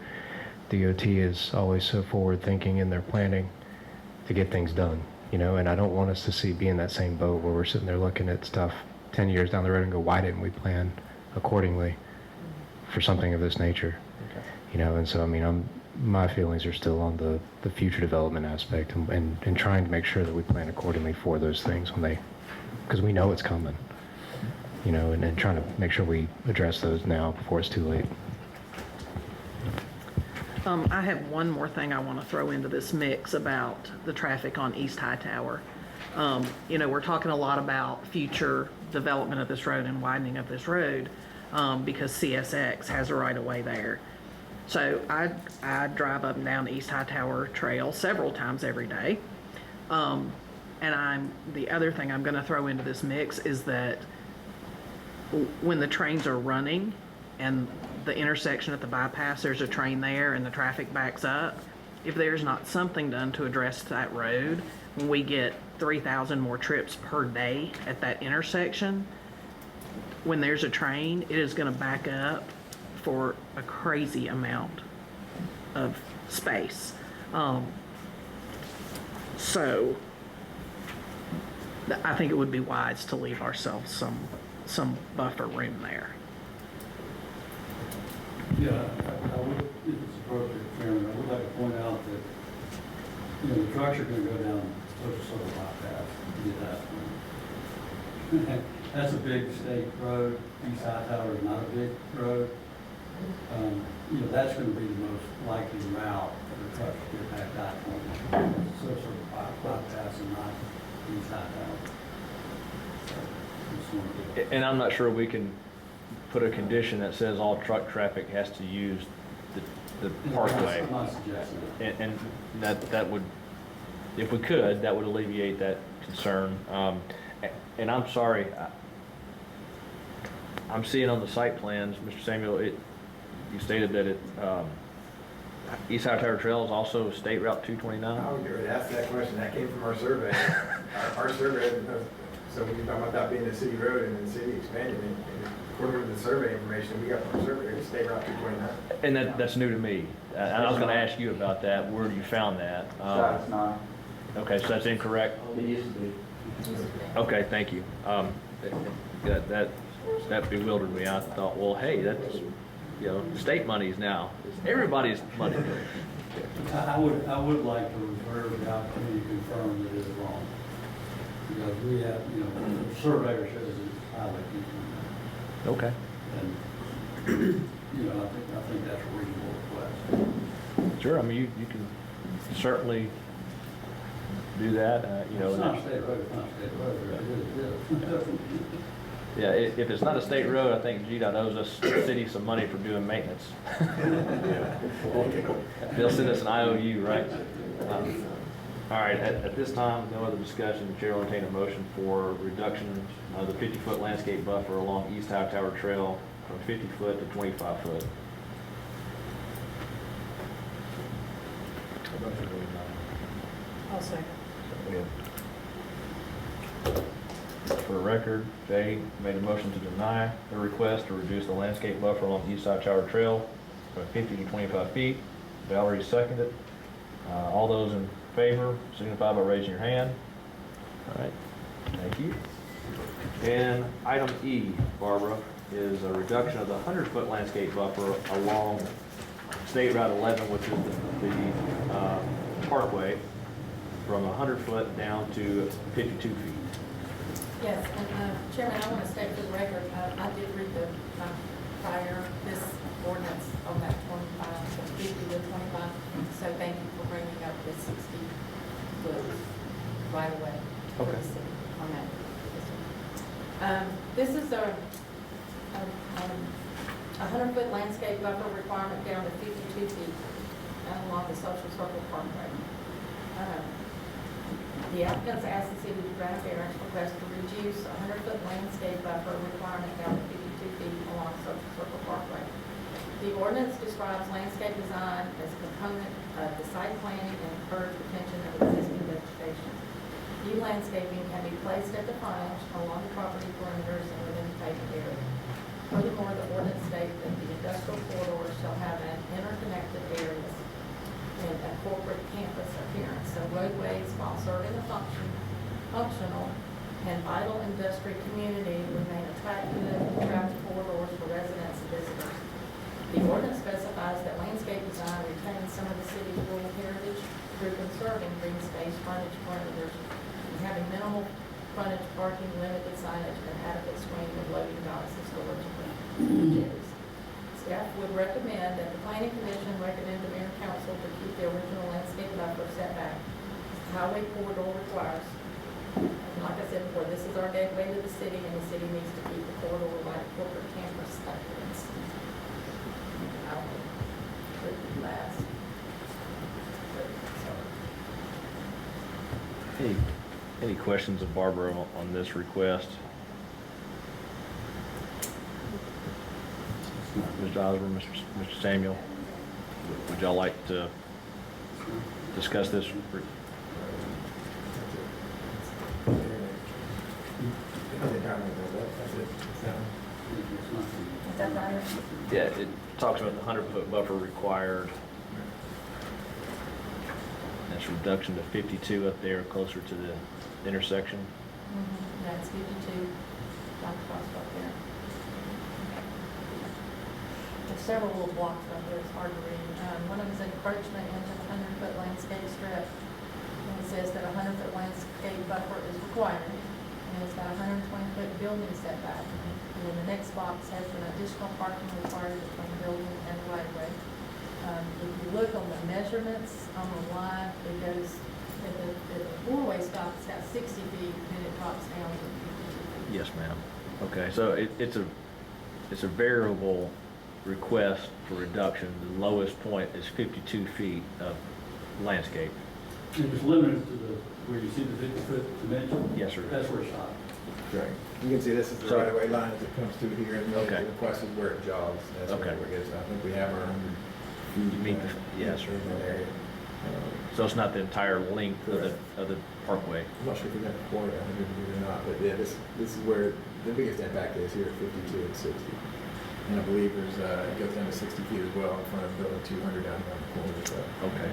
DOT is always so forward thinking in their planning to get things done, and I don't want us to be in that same boat where we're sitting there looking at stuff 10 years down the road and go, why didn't we plan accordingly for something of this nature? And so, my feelings are still on the future development aspect and trying to make sure that we plan accordingly for those things because we know it's coming, and trying to make sure we address those now before it's too late. I have one more thing I want to throw into this mix about the traffic on East Hightower. We're talking a lot about future development of this road and widening of this road because CSX has a right of way there. So I drive up and down the East Hightower Trail several times every day. And the other thing I'm going to throw into this mix is that when the trains are running and the intersection at the bypass, there's a train there and the traffic backs up, if there's not something done to address that road, when we get 3,000 more trips per day at that intersection, when there's a train, it is going to back up for a crazy amount of space. So I think it would be wise to leave ourselves some buffer room there. Yeah, I would, if it's appropriate, Chairman, I would like to point out that, the trucks are gonna go down social circle bypass to get that one. That's a big state road. East Hightower is not a big road. That's gonna be the most likely route for trucks to get back that one. Social circle bypass and not East Hightower. So, just wanted to- And I'm not sure we can put a condition that says all truck traffic has to use the parkway. I'm not suggesting it. And that would, if we could, that would alleviate that concern. And I'm sorry, I'm seeing on the site plans, Mr. Samuel, you stated that East Hightower Trail is also State Route 229? I would already asked that question. That came from our survey. Our survey, so when you talk about that being a city road and the city expanding it, according to the survey information we got from our survey, it's State Route 229. And that's new to me. And I was going to ask you about that, where you found that. It's not. Okay, so that's incorrect? It used to be. Okay, thank you. That bewildered me. I thought, well, hey, that's, state money's now. It's everybody's money. I would like to reserve the opportunity to confirm that it is wrong. Because we have, the surveyor says it's highway 229. Okay. And, I think that's a reasonable request. Sure, you can certainly do that, It's not a state road, it's not a state road, it is. Yeah, if it's not a state road, I think GDOT owes us, the city, some money for doing maintenance. They'll send us an IOU, right? All right, at this time, no other discussion, the chair will entertain a motion for reduction of the 50-foot landscape buffer along East Hightower Trail from 50 foot to 25 foot. I'll second. For the record, Jay made a motion to deny the request to reduce the landscape buffer along East Hightower Trail from 50 to 25 feet. Valerie seconded. All those in favor signify by raising your hand. All right. Thank you. And item E, Barbara, is a reduction of the 100-foot landscape buffer along State Route 11, which is the parkway, from 100 foot down to 52 feet. Yes, and Chairman, I want to state for the record, I did read the this ordinance on that 25, from 50 to 25, so thank you for bringing up the 60 foot right away for the city on that. This is a 100-foot landscape buffer requirement down to 52 feet along the Social Circle Parkway. The applicants asked the city to grant variance request to reduce a 100-foot landscape buffer requirement down to 52 feet along Social Circle Parkway. The ordinance describes landscape design as a component of the site planning and encourage retention of existing vegetation. New landscaping can be placed at the frontage along the property perimeters and within the pavement area. Furthermore, the ordinance states that the industrial corridor shall have an interconnected areas and a corporate campus appearance. So roadways, while serving a functional and vital industry community, remain attractive traffic corridors for residents and visitors. The ordinance specifies that landscape design retains some of the city's rural heritage through conserving green space, frontage perimeters, and having minimal frontage parking, limited signage, and adequate screening of loading docks and storage jetties. Staff would recommend that the planning commission recommend the mayor and council to keep the original landscape buffer setback as the highway corridor requires. And like I said before, this is our gateway to the city, and the city needs to keep the corridor like corporate campus appearance. I'll put it last. Any questions of Barbara on this request? Mr. Osborne, Mr. Samuel, would y'all like to discuss this? Is that right? Yeah, it talks about the 100-foot buffer required. That's reduction to 52 up there, closer to the intersection. That's 52, down across right there. There's several little blocks up there, it's hard to read. One of them is encroachment into the 100-foot landscape strip. And it says that a 100-foot landscape buffer is required, and it's got a 120-foot building setback. And then the next box has an additional parking required between the building and the right of way. If you look on the measurements on the line, it goes, at the four-way stop, it's got 60 feet, then it drops down to 52 feet. Yes, ma'am. Okay, so it's a variable request for reduction. The lowest point is 52 feet of landscape. And it's limited to where you see the 50-foot dimension? Yes, sir. That's where it stops. Right. You can see this is the So- right-of-way line as it comes through here, and the Okay. request is where it jogs. That's where Okay. it gets. I think we have our 100 feet. You mean the- yes, sir. In that area. So it's not the entire length of the parkway. I'm not sure if we got the point 100 feet or not, but yeah, this is where the biggest impact is here at 52 and 60. And I believe there's, it goes down to 60 feet as well in front of building 200 down here on the corner. So. Okay.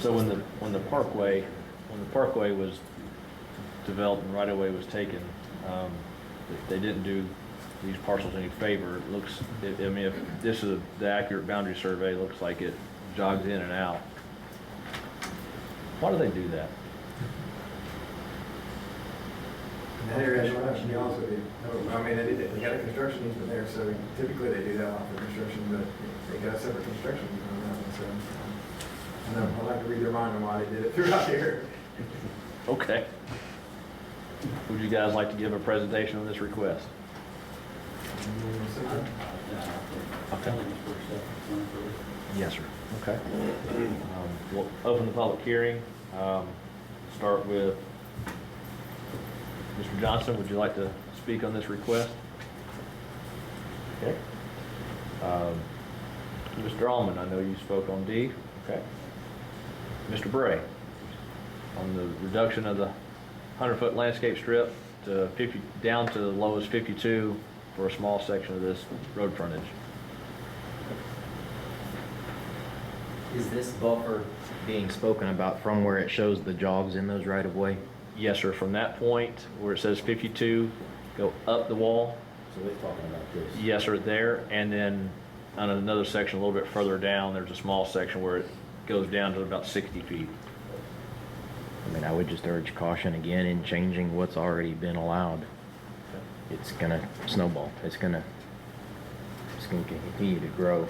So when the parkway was developed and right-of-way was taken, they didn't do these parcels any favor. It looks, I mean, if this is the accurate boundary survey, it looks like it jogs in and out. Why do they do that? In that area, to be honest with you, I mean, they got a construction easement there, so typically they do that one for construction, but they got a separate construction easement on that one, so. I know, I'd like to read their mind on why they did it throughout here. Okay. Would you guys like to give a presentation on this request? Okay. Yes, sir. Okay. We'll open the public hearing. Start with Mr. Johnson. Would you like to speak on this request? Okay. Mr. Allman, I know you spoke on D. Okay. Mr. Bray, on the reduction of the 100-foot landscape strip to 50, down to the lowest 52 for a small section of this road frontage. Is this buffer being spoken about from where it shows the jogs in those right of way? Yes, sir, from that point where it says 52, go up the wall. So we're talking about this. Yes, sir, there, and then on another section a little bit further down, there's a small section where it goes down to about 60 feet. I mean, I would just urge caution again in changing what's already been allowed. It's gonna snowball. It's gonna continue to grow.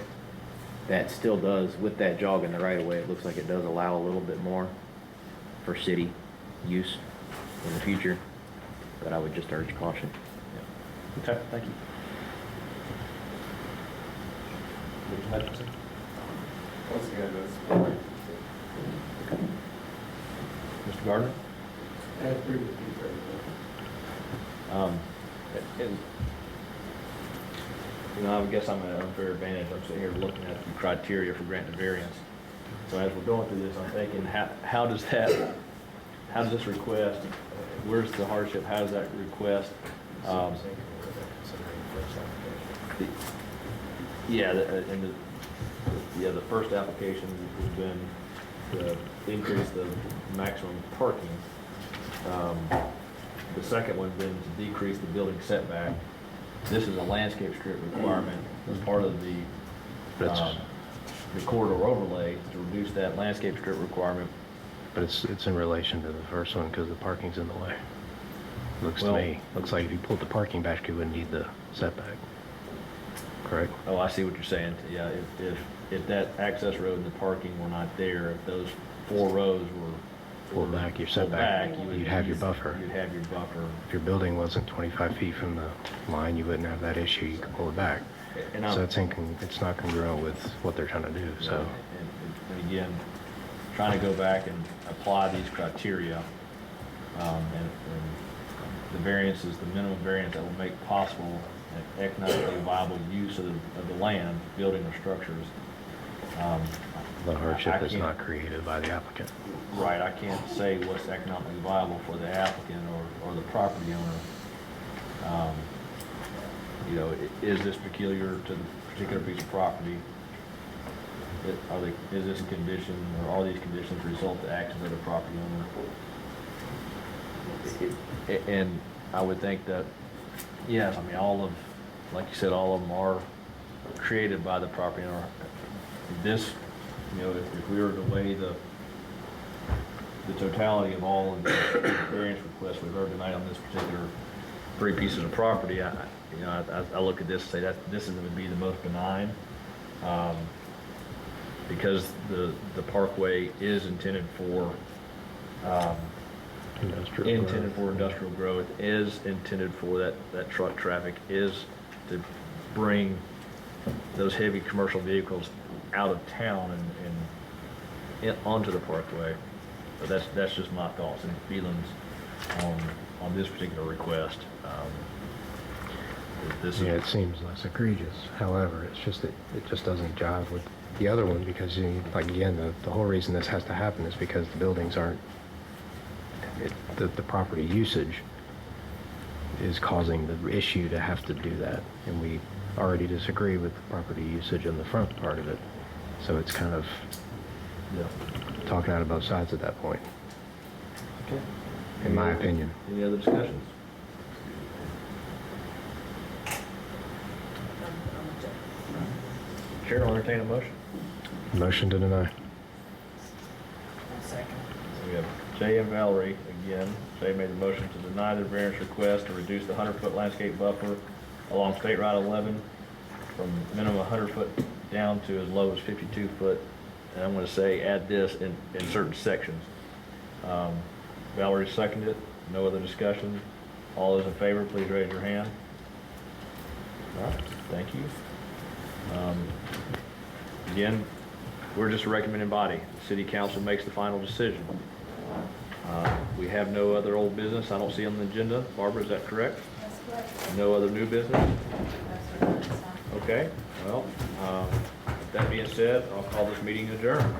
That still does, with that jog in the right of way, it looks like it does allow a little bit more for city use in the future, but I would just urge caution. Okay, thank you. Once again, that's. Mr. Gardner? As previously stated. And, you know, I guess I'm at an unfair advantage. I'm sitting here looking at the criteria for granting a variance. So as we're going through this, I'm thinking, how does this request, where's the hardship, how does that request? The first application has been to increase the maximum parking. The second one's been to decrease the building setback. This is a landscape strip requirement as part of the corridor overlay to reduce that landscape strip requirement. But it's in relation to the first one because the parking's in the way. Looks to me, looks like if you pulled the parking back, you wouldn't need the setback. Correct? Oh, I see what you're saying. Yeah, if that access road and the parking were not there, if those 4 rows were Pulled back your pulled setback, back, you'd have your buffer. You'd have your buffer. If your building wasn't 25 feet from the line, you wouldn't have that issue. You could pull it back. And So it's not congruent with what they're trying to do, so. And again, trying to go back and apply these criteria, and the variance is the minimum variance that will make possible an economically viable use of the land, building or structures. The hardship I is can't- not created by the applicant. Right, I can't say what's economically viable for the applicant or the property owner. You know, is this peculiar to the particular piece of property? Is this a condition, or all these conditions result to actions of the property owner? And I would think that, yes, I mean, like you said, all of them are created by the property owner. This, you know, if we were to weigh the totality of all of the variance requests we've heard tonight on this particular 3 pieces of property, I look at this and say that this is going to be the most benign, because the parkway is intended for industrial growth, is intended for that truck traffic, is to bring those heavy commercial vehicles out of town and onto the parkway. So that's just my thoughts and feelings on this particular request. Yeah, it seems less egregious. However, it's just that it just doesn't jive with the other one because, like again, the whole reason this has to happen is because the buildings aren't, the property usage is causing the issue to have to do that. And we already disagree with the property usage on the front part of it. So it's kind of talking out of both sides at that point, Okay. in my opinion. Any other discussions? Chair will entertain a motion. Motion to deny. We have Jay and Valerie again. Jay made the motion to deny the variance request to reduce the 100-foot landscape buffer along State Route 11 from minimum 100 foot down to as low as 52 foot. And I'm going to say add this in certain sections. Valerie seconded it. No other discussion. All those in favor, please raise your hand. All right, thank you. Again, we're just a recommending body. The city council makes the final decision. We have no other old business I don't see on the agenda. Barbara, is that correct? That's correct. No other new business? That's correct. Okay, well, with that being said, I'll call this meeting adjourned.